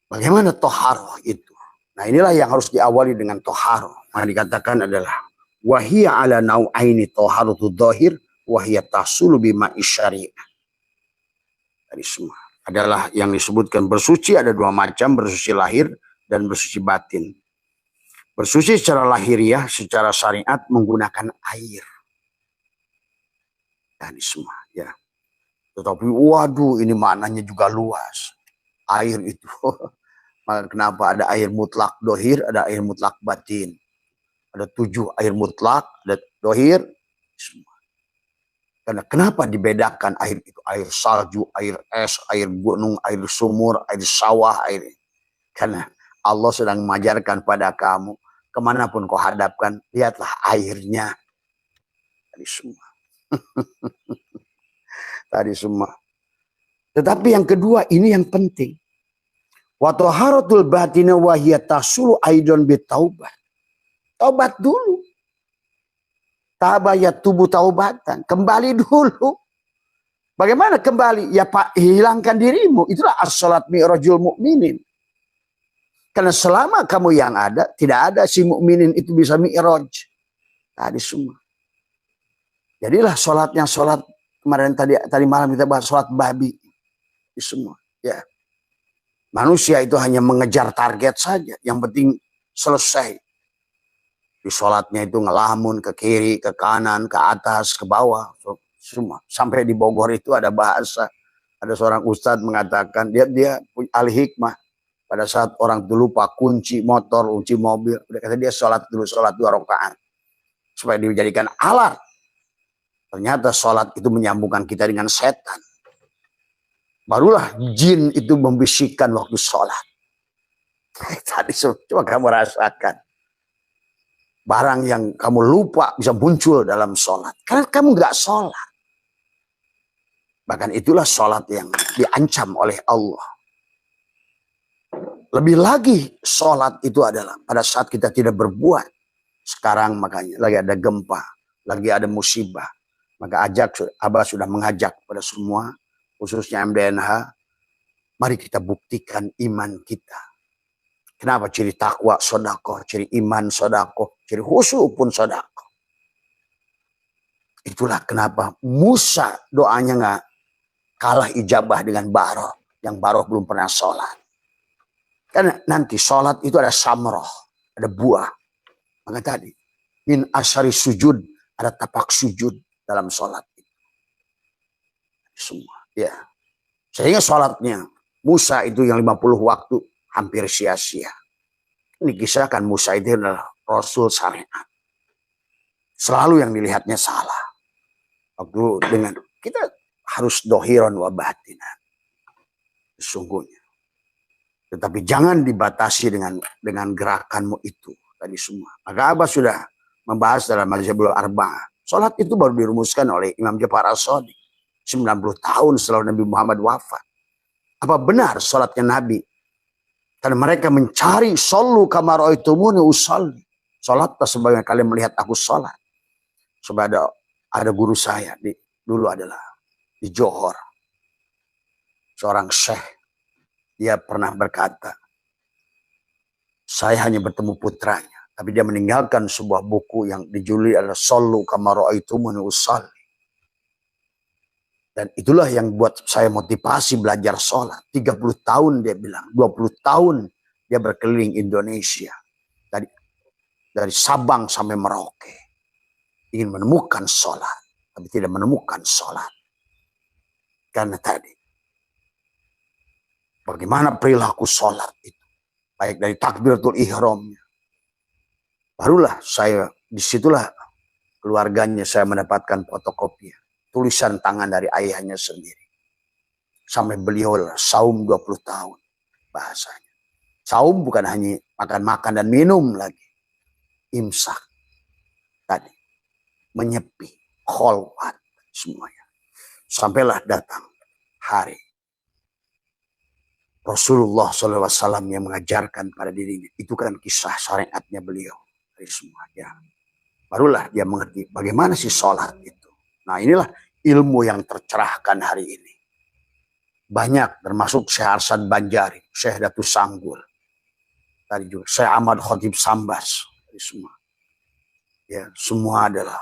Bagaimana toharoh itu? Nah inilah yang harus diawali dengan toharoh. Maka dikatakan adalah wahiyya ala nau'aini toharotu dhahir. Wahiyya tahsulu bima isyari'ah. Tadi semua adalah yang disebutkan bersuci ada dua macam, bersuci lahir dan bersuci batin. Bersuci secara lahiriah, secara syariat menggunakan air. Tadi semua ya. Tetapi waduh ini maknanya juga luas. Air itu. Maka kenapa ada air mutlak dohir, ada air mutlak batin. Ada 7 air mutlak, ada dohir, semua. Karena kenapa dibedakan air itu? Air salju, air es, air gunung, air sumur, air sawah, air. Karena Allah sedang mengajarkan pada kamu, kemanapun kau hadapkan, lihatlah airnya. Tadi semua. Tadi semua. Tetapi yang kedua, ini yang penting. Wa taharatul batina wa hiya tasulu aidon bitaubat. Taubat dulu. Tabayat tubuh taubatan. Kembali dulu. Bagaimana kembali? Ya Pak, hilangkan dirimu. Itulah as-salat mi'rajul mu'minin. Karena selama kamu yang ada, tidak ada si mukminin itu bisa mi'raj. Tadi semua. Jadilah sholatnya sholat kemarin tadi malam kita bahas sholat babi. Itu semua. Ya. Manusia itu hanya mengejar target saja. Yang penting selesai. Di sholatnya itu ngelamun ke kiri, ke kanan, ke atas, ke bawah. Semua. Sampai di Bogor itu ada bahasa. Ada seorang ustadz mengatakan, dia punya al-hikmah. Pada saat orang itu lupa kunci motor, kunci mobil. Kata dia sholat dulu, sholat 2 rakaat. Supaya dijadikan alat. Ternyata sholat itu menyambungkan kita dengan setan. Barulah jin itu membisikkan waktu sholat. Tadi coba kamu rasakan. Barang yang kamu lupa bisa muncul dalam sholat. Karena kamu nggak sholat. Bahkan itulah sholat yang diancam oleh Allah. Lebih lagi sholat itu adalah pada saat kita tidak berbuat. Sekarang makanya lagi ada gempa. Lagi ada musibah. Maka Abah sudah mengajak pada semua. Khususnya MDNH. Mari kita buktikan iman kita. Kenapa? Ciri takwa sodako, ciri iman sodako, ciri khusyuk pun sodako. Itulah kenapa Musa doanya nggak kalah ijabah dengan Baroh. Yang Baroh belum pernah sholat. Karena nanti sholat itu ada samroh, ada buah. Maka tadi, min asyari sujud, ada tapak sujud dalam sholat. Semua, ya. Sehingga sholatnya Musa itu yang 50 waktu, hampir sia-sia. Ini kisahkan Musa itu adalah Rasul syariat. Selalu yang dilihatnya salah. Waktu dengan kita harus dohiron wa batinan. Sesungguhnya. Tetapi jangan dibatasi dengan gerakanmu itu. Tadi semua. Maka Abah sudah membahas dalam Mazhabul Arba'ah. Sholat itu baru dirumuskan oleh Imam Ja'far As-Shadiq. 90 tahun setelah Nabi Muhammad wafat. Apa benar sholatnya Nabi? Karena mereka mencari shollu kama ra'aitumuni usolli. Sholatlah sebagaimana kalian melihat aku sholat. Sebab ada guru saya dulu adalah di Johor. Seorang syekh, dia pernah berkata, saya hanya bertemu putranya, tapi dia meninggalkan sebuah buku yang dijuduli adalah Shallu kama ra'aitumuni usalli. Dan itulah yang buat saya motivasi belajar sholat. 30 tahun dia bilang, 20 tahun dia berkeliling Indonesia. Dari Sabang sampai Merauke. Ingin menemukan sholat, tapi tidak menemukan sholat. Karena tadi, bagaimana perilaku sholat itu. Baik dari takbiratul ihramnya. Barulah saya, disitulah keluarganya saya mendapatkan fotokopi. Tulisan tangan dari ayahnya sendiri. Sampai beliau saum 20 tahun. Bahasanya. Saum bukan hanya makan-makan dan minum lagi. Imsak. Tadi. Menyepi. Kholwat. Semuanya. Sampailah datang hari. Rasulullah SAW yang mengajarkan pada dirinya. Itu kan kisah syariatnya beliau. Dari semuanya. Barulah dia mengerti bagaimana sih sholat itu. Nah inilah ilmu yang tercerahkan hari ini. Banyak termasuk Syekh Arsad Banjari, Syekh Datu Sanggul. Tadi juga Syekh Ahmad Khotib Sambas. Semua. Ya, semua adalah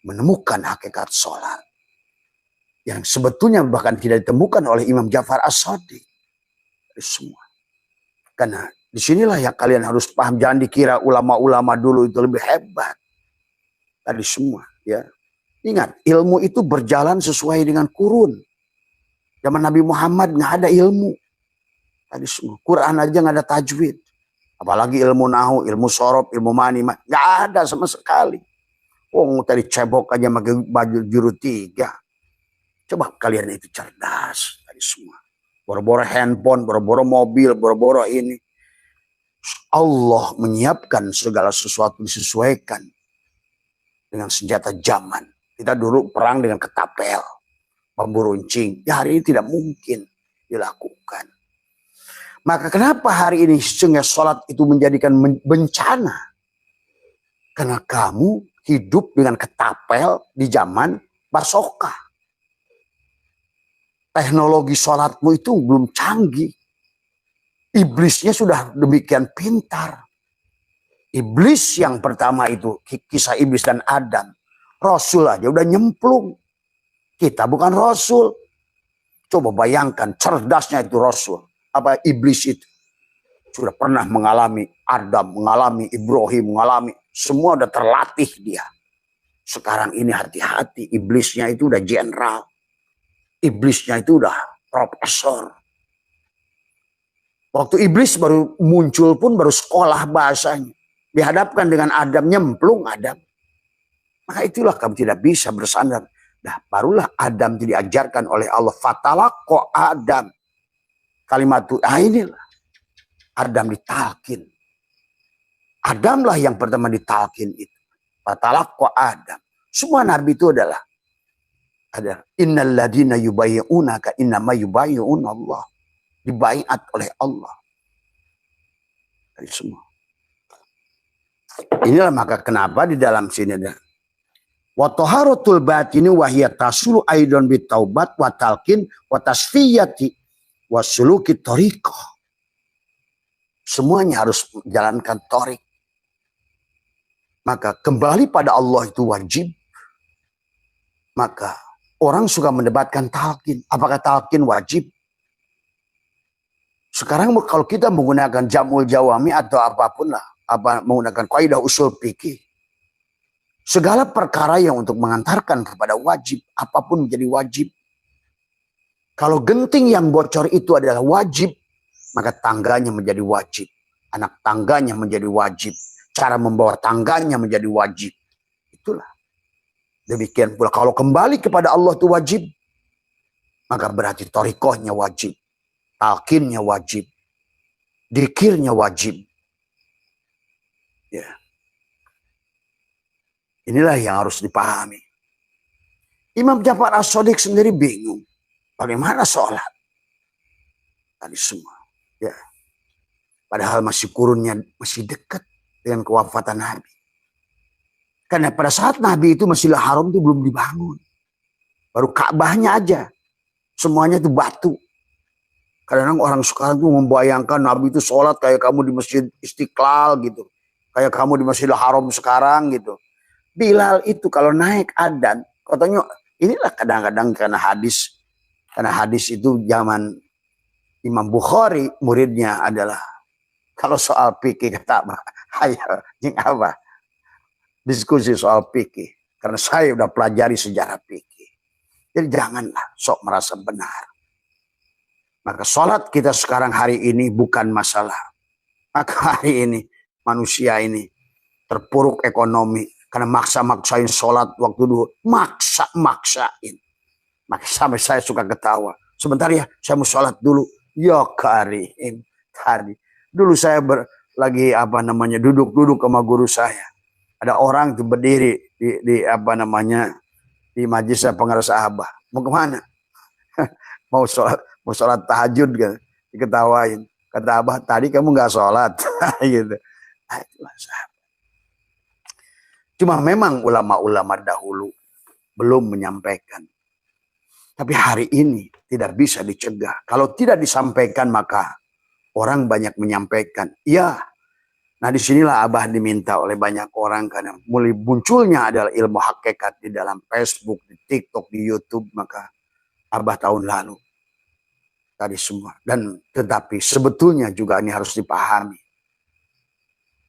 menemukan hakikat sholat. Yang sebetulnya bahkan tidak ditemukan oleh Imam Ja'far As-Shadiq. Semua. Karena disinilah yang kalian harus paham. Jangan dikira ulama-ulama dulu itu lebih hebat. Tadi semua. Ya. Ingat, ilmu itu berjalan sesuai dengan kurun. Zaman Nabi Muhammad nggak ada ilmu. Tadi semua. Quran aja nggak ada tajwid. Apalagi ilmu nahu, ilmu sorob, ilmu mani. Nggak ada sama sekali. Oh, tadi cebok aja pakai baju juru 3. Coba kalian itu cerdas. Tadi semua. Boro-boro handphone, boro-boro mobil, boro-boro ini. Allah menyiapkan segala sesuatu disesuaikan dengan senjata zaman. Kita dulu perang dengan ketapel, bambu runcing. Ya hari ini tidak mungkin dilakukan. Maka kenapa hari ini sehingga sholat itu menjadikan bencana? Karena kamu hidup dengan ketapel di zaman basoka. Teknologi sholatmu itu belum canggih. Iblisnya sudah demikian pintar. Iblis yang pertama itu, kisah iblis dan Adam. Rasul aja udah nyemplung. Kita bukan Rasul. Coba bayangkan cerdasnya itu Rasul. Apa iblis itu. Sudah pernah mengalami Adam, mengalami Ibrahim, mengalami. Semua udah terlatih dia. Sekarang ini hati-hati. Iblisnya itu udah jenderal. Iblisnya itu udah profesor. Waktu iblis baru muncul pun baru sekolah bahasanya. Dihadapkan dengan Adam, nyemplung Adam. Maka itulah kamu tidak bisa bersandar. Nah, barulah Adam diajarkan oleh Allah. Fatalaqqa Adam. Kalimat itu, inilah. Adam ditalkin. Adamlah yang pertama ditalkin itu. Fatalaqqa Adam. Semua nabi itu adalah. Ada. Innal ladina yubayyi'unaka innama yubayyi'un Allah. Dibaiat oleh Allah. Dari semua. Inilah maka kenapa di dalam sini ada. Wa taharatul batini wa hiya tasulu aidan bit taubat wa talqin wa tasfiyati wa suluki thariqah. Semuanya harus menjalankan thariq. Maka kembali pada Allah itu wajib. Maka orang suka mendebatkan talqin. Apakah talqin wajib? Sekarang kalau kita menggunakan jamul jawami atau apapun lah. Menggunakan kaidah usul fikih. Segala perkara yang untuk mengantarkan kepada wajib. Apapun menjadi wajib. Kalau genting yang bocor itu adalah wajib. Maka tangganya menjadi wajib. Anak tangganya menjadi wajib. Cara membawa tangganya menjadi wajib. Itulah. Demikian pula kalau kembali kepada Allah itu wajib. Maka berarti thariqahnya wajib. Talqinnya wajib. Dikirnya wajib. Ya. Inilah yang harus dipahami. Imam Ja'far As-Shadiq sendiri bingung. Bagaimana sholat? Tadi semua. Ya. Padahal masih kurunnya masih dekat dengan kewafatan Nabi. Karena pada saat Nabi itu Masjidil Haram itu belum dibangun. Baru Ka'bahnya aja. Semuanya itu batu. Kadang-kadang orang sekarang tuh membayangkan Nabi itu sholat kayak kamu di Masjid Istiqlal gitu. Kayak kamu di Masjidil Haram sekarang gitu. Bilal itu kalau naik adzan, katanya inilah kadang-kadang karena hadis itu zaman Imam Bukhari, muridnya adalah kalau soal fikih kata apa? Ayo, ini apa? Diskusi soal fikih. Karena saya udah pelajari sejarah fikih. Jadi janganlah sok merasa benar. Maka sholat kita sekarang hari ini bukan masalah. Maka hari ini manusia ini terpuruk ekonomi. Karena maksa-maksain sholat waktu dulu. Maksa-maksain. Maka sampai saya suka ketawa. Sebentar ya, saya mau sholat dulu. Ya Karim. Tadi. Dulu saya duduk-duduk sama guru saya. Ada orang tuh berdiri di majelis pengarang Abah. Mau kemana? mau sholat tahajud kan? Diketawain. Kata Abah, tadi kamu nggak sholat. Gitu. Cuma memang ulama-ulama dahulu belum menyampaikan. Tapi hari ini tidak bisa dicegah. Kalau tidak disampaikan maka orang banyak menyampaikan. Ya. Nah disinilah Abah diminta oleh banyak orang karena mulai munculnya adalah ilmu hakikat di dalam Facebook, di TikTok, di YouTube. Maka Abah tahun lalu tadi semua. Dan tetapi sebetulnya juga ini harus dipahami.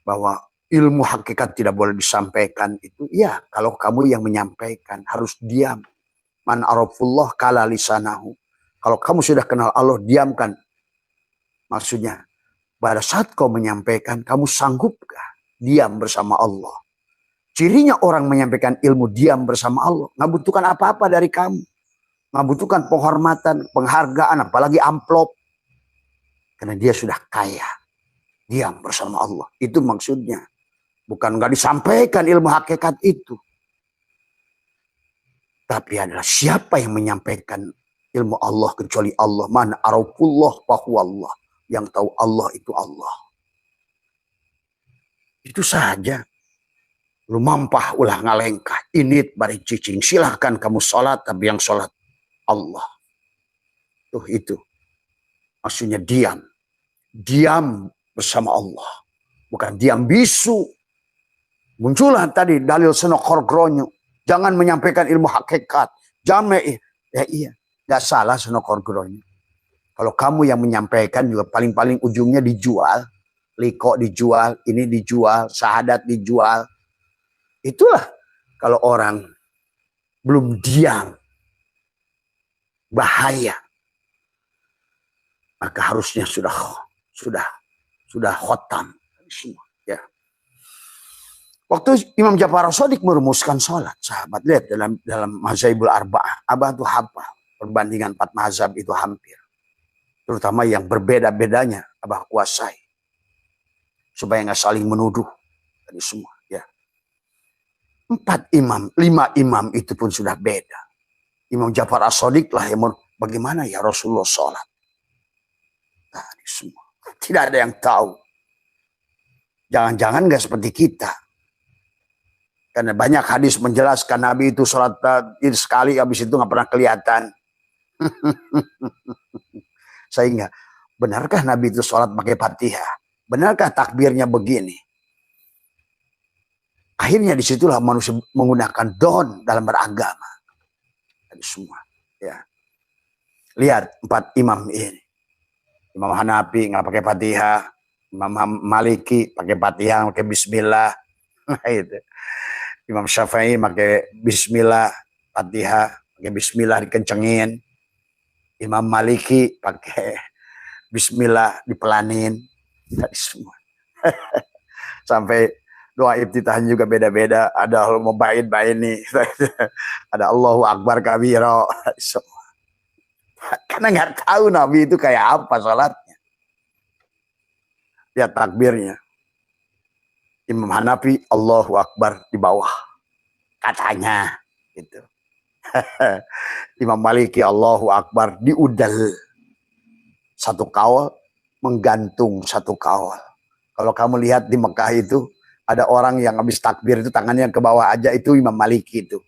Bahwa ilmu hakikat tidak boleh disampaikan itu. Ya kalau kamu yang menyampaikan harus diam. Man arafullah kala lisanahu. Kalau kamu sudah kenal Allah, diamkan. Maksudnya, pada saat kau menyampaikan, kamu sanggupkah diam bersama Allah? Cirinya orang menyampaikan ilmu diam bersama Allah. Nggak butuhkan apa-apa dari kamu. Nggak butuhkan penghormatan, penghargaan, apalagi amplop. Karena dia sudah kaya. Diam bersama Allah. Itu maksudnya. Bukan nggak disampaikan ilmu hakikat itu. Tapi adalah siapa yang menyampaikan ilmu Allah kecuali Allah. Man arafullah fahuwallah. Yang tahu Allah itu Allah. Itu saja. Lu mampah ulah ngalengkah. Init bari cicing. Silahkan kamu sholat. Tapi yang sholat Allah. Itu. Maksudnya diam. Diam bersama Allah. Bukan diam bisu. Muncullah tadi dalil senok korgronyo. Jangan menyampaikan ilmu hakikat. Jame. Ya iya. Gak salah senok korgronyo. Kalau kamu yang menyampaikan juga paling-paling ujungnya dijual. Liko dijual, ini dijual, syahadat dijual. Itulah kalau orang belum diam. Bahaya. Maka harusnya sudah khotam. Semua. Ya. Waktu Imam Ja'far As-Shadiq merumuskan sholat. Sahabat lihat dalam mazhabul arba'ah. Abah itu hafal. Perbandingan 4 mazhab itu hampir. Terutama yang berbeda-bedanya Abah kuasai. Supaya nggak saling menuduh. Tadi semua. Ya. 5 imam itu pun sudah beda. Imam Ja'far As-Shadiq lah yang bagaimana ya Rasulullah sholat. Tadi semua. Tidak ada yang tahu. Jangan-jangan nggak seperti kita. Karena banyak hadis menjelaskan Nabi itu sholat sekali, habis itu nggak pernah kelihatan. Sehingga, benarkah Nabi itu sholat pakai Fatihah? Benarkah takbirnya begini? Akhirnya disitulah manusia menggunakan don dalam beragama. Jadi semua. Ya. Lihat 4 imam ini. Imam Hanafi nggak pakai Fatihah. Imam Maliki pakai Fatihah, pakai Bismillah. Itu. Imam Syafi'i pakai Bismillah, Fatihah, pakai Bismillah dikencengin. Imam Maliki pakai Bismillah dipelanin. Tadi semua. Sampai doa iftitahan juga beda-beda. Ada Al-Mubaid nih. Ada Allahu Akbar kabira. Semua. Karena nggak tahu Nabi itu kayak apa salatnya. Lihat takbirnya. Imam Hanafi Allahu Akbar di bawah. Katanya. Gitu. Imam Maliki Allahu Akbar di udal. 1 kawal menggantung 1 kawal. Kalau kamu lihat di Mekah itu. Ada orang yang habis takbir itu tangannya ke bawah aja. Itu Imam Maliki itu.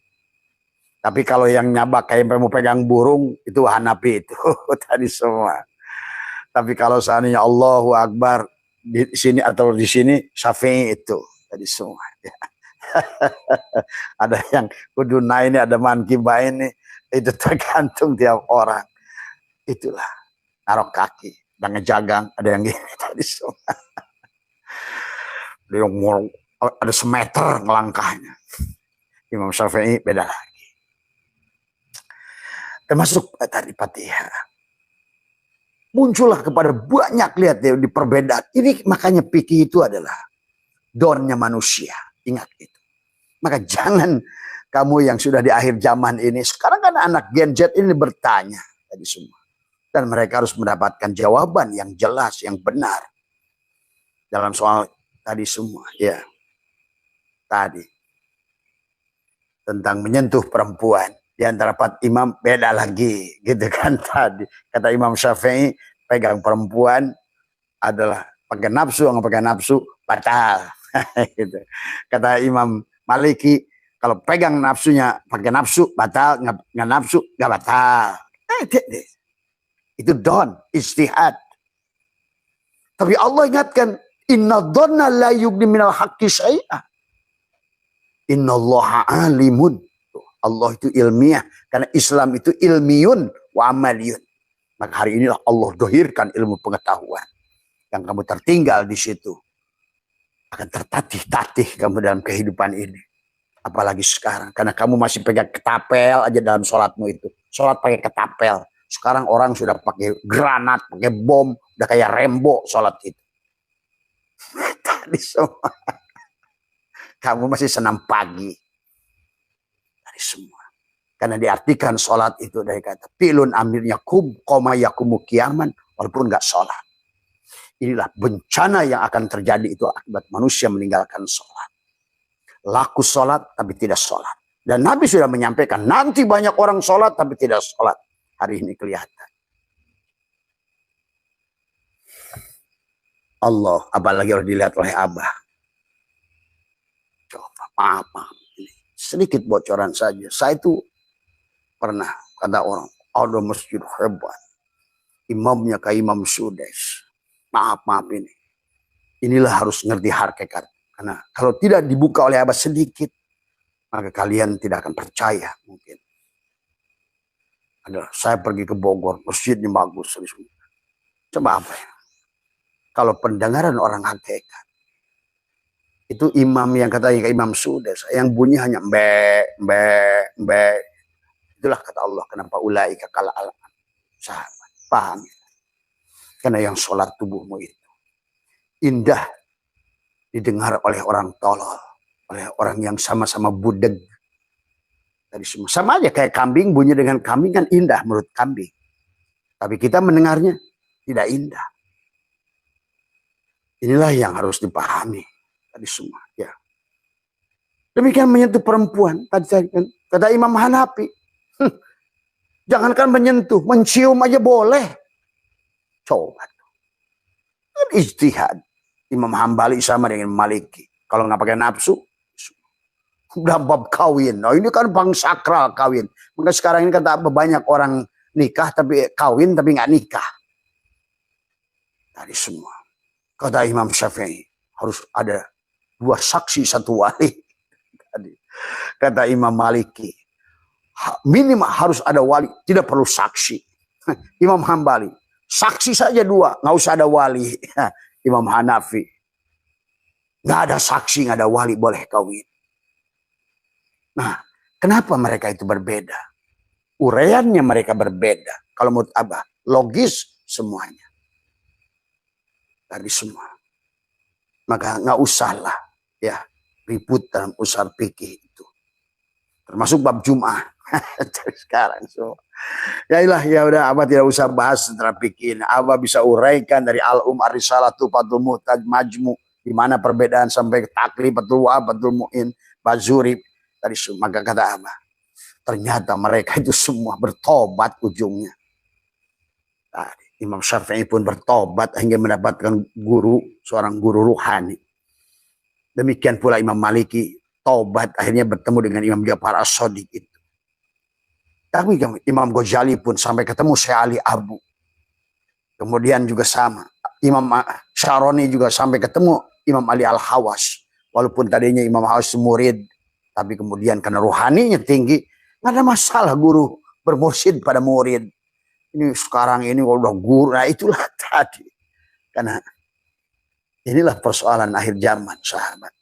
Tapi kalau yang nyabak kayak mau pegang burung, itu Hanafi itu tadi semua. Tapi kalau seandainya Allahu Akbar di sini atau di sini, Syafi'i itu tadi semua. Ya. Ada yang kuduna ini, ada mankiba ini, itu tergantung tiap orang. Itulah naruh kaki dan ngejagang, ada yang gini tadi semua. Ada semeter ngelangkahnya. Imam Syafi'i beda lagi. Termasuk tadi Fatihah. Muncullah kepada banyak, lihat ya, di perbedaan. Ini makanya fikih itu adalah donnya manusia. Ingat itu. Maka jangan kamu yang sudah di akhir zaman ini. Sekarang kan anak Gen Z ini bertanya tadi semua. Dan mereka harus mendapatkan jawaban yang jelas, yang benar. Dalam soal tadi semua. Ya. Tadi. Tentang menyentuh perempuan. Di antara empat imam beda lagi, gitu kan tadi. Kata Imam Syafi'i, pegang perempuan adalah pakai nafsu, nggak pakai nafsu batal. Gitu. Kata Imam Maliki, kalau pegang nafsunya pakai nafsu batal, nggak nafsu nggak batal. Itu don, istihad. Tapi Allah ingatkan, inna dhanna la yughni minal haqqi syai'a. Innallaha alimun. Allah itu ilmiah. Karena Islam itu ilmiun wa amaliyun. Maka hari inilah Allah dohirkan ilmu pengetahuan. Yang kamu tertinggal di situ. Akan tertatih-tatih kamu dalam kehidupan ini. Apalagi sekarang. Karena kamu masih pegang ketapel aja dalam sholatmu itu. Sholat pakai ketapel. Sekarang orang sudah pakai granat, pakai bom. Udah kayak Rembo sholat itu. Tadi semua. Kamu masih senam pagi. Semua. Karena diartikan sholat itu dari kata pilun amirnya kum koma yakumu kiaman, walaupun nggak sholat. Inilah bencana yang akan terjadi, itu akibat manusia meninggalkan sholat. Laku sholat tapi tidak sholat. Dan Nabi sudah menyampaikan nanti banyak orang sholat tapi tidak sholat. Hari ini kelihatan. Allah, apalagi harus dilihat oleh Abah. Coba maaf. Sedikit bocoran saja. Saya itu pernah, kata orang, ada masjid hebat. Imamnya kayak Imam Sudes. Maaf ini. Inilah harus ngerti hakikat. Karena kalau tidak dibuka oleh Abah sedikit, maka kalian tidak akan percaya mungkin. Saya pergi ke Bogor, masjidnya bagus. Coba apa ya? Kalau pendengaran orang hakikat, itu imam yang katanya kayak Imam Sudes, yang bunyi hanya mbe. Itulah kata Allah, kenapa ulaika kal alam. Sahabat, paham ya? Karena yang sholat tubuhmu itu indah didengar oleh orang tolol, oleh orang yang sama-sama budeg. Tadi semua sama aja kayak kambing, bunyi dengan kambing kan indah menurut kambing. Tapi kita mendengarnya tidak indah. Inilah yang harus dipahami. Tadi semua, ya. Demikian menyentuh perempuan. Tadi kan kata Imam Hanafi, jangankan menyentuh, mencium aja boleh. Coba. Kan ijtihad. Imam Hambali sama dengan Maliki. Kalau nggak pakai nafsu, udah bab kawin. Nah ini kan bang sakral kawin. Maka sekarang ini kata banyak orang nikah tapi kawin tapi nggak nikah. Tadi semua. Kata Imam Syafi'i harus ada 2 saksi 1 wali. Kata Imam Maliki, minimal harus ada wali, tidak perlu saksi. Imam Hambali, saksi saja 2, nggak usah ada wali. Imam Hanafi, nggak ada saksi, nggak ada wali, boleh kawin. Nah, kenapa mereka itu berbeda? Uraiannya mereka berbeda. Kalau menurut Abah, logis semuanya. Dari semua. Maka nggak usahlah ya ribut dalam usaha fikih itu. Termasuk bab Jum'ah. Sekarang semua. Ya udah Abah tidak usah bahas tentang fikih. Abah bisa uraikan dari Ar-Risalah, Tufatul Muhtaj, Majmu, di mana perbedaan sampai taklif, Fathul Wahab, Fathul Mu'in, Bazuri. Tadi semua. Maka kata Abah, ternyata mereka itu semua bertobat ujungnya. Tadi Imam Syafi'i pun bertobat hingga mendapatkan guru, seorang guru ruhani. Demikian pula Imam Maliki tobat akhirnya bertemu dengan Imam Ja'far As-Shadiq itu. Tapi Imam Ghazali pun sampai ketemu Syekh Ali Abu. Kemudian juga sama. Imam Syaroni juga sampai ketemu Imam Ali Al-Hawas. Walaupun tadinya Imam Hawas murid, tapi kemudian karena ruhaninya tinggi, nggak ada masalah guru bermursyid pada murid. Ini sekarang ini udah guru, nah itulah tadi. Karena inilah persoalan akhir zaman, sahabat.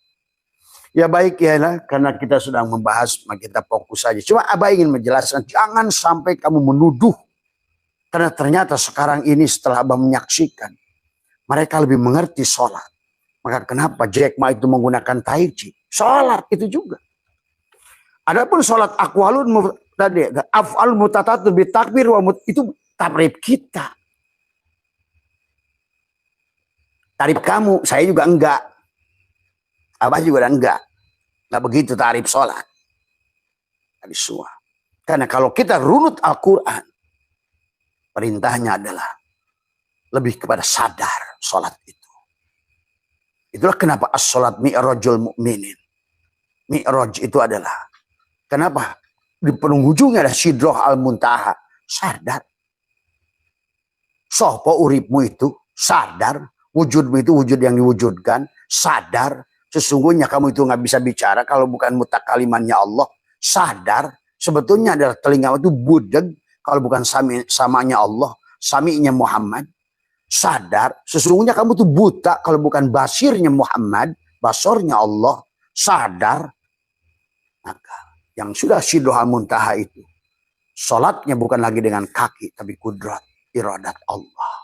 Ya baik ya lah, karena kita sedang membahas, maka kita fokus saja. Cuma Abah ingin menjelaskan, jangan sampai kamu menuduh. Karena ternyata sekarang ini setelah Abah menyaksikan, mereka lebih mengerti sholat. Maka kenapa Jack Ma itu menggunakan tai chi? Sholat itu juga. Adapun sholat aqwalun tadi, af'al mutatatu bitakbir itu takrib kita. Tarif kamu, saya juga enggak. Abah juga enggak. Enggak begitu tarif sholat. Tadi semua. Karena kalau kita runut Al-Quran, perintahnya adalah lebih kepada sadar sholat itu. Itulah kenapa as-sholat mi'rajul mu'minin. Mi'raj itu adalah, kenapa? Di penghujungnya ada sidroh al-muntaha. Sadar. Sopo uripmu itu, sadar. Wujudmu itu wujud yang diwujudkan, sadar. Sesungguhnya kamu itu nggak bisa bicara kalau bukan mutakalimannya Allah. Sadar. Sebetulnya adalah telinga itu budeg kalau bukan samanya Allah, sami'nya Muhammad. Sadar. Sesungguhnya kamu itu buta kalau bukan basirnya Muhammad, basornya Allah. Sadar. Maka yang sudah sidrohal muntaha itu, sholatnya bukan lagi dengan kaki, tapi kudrat iradat Allah.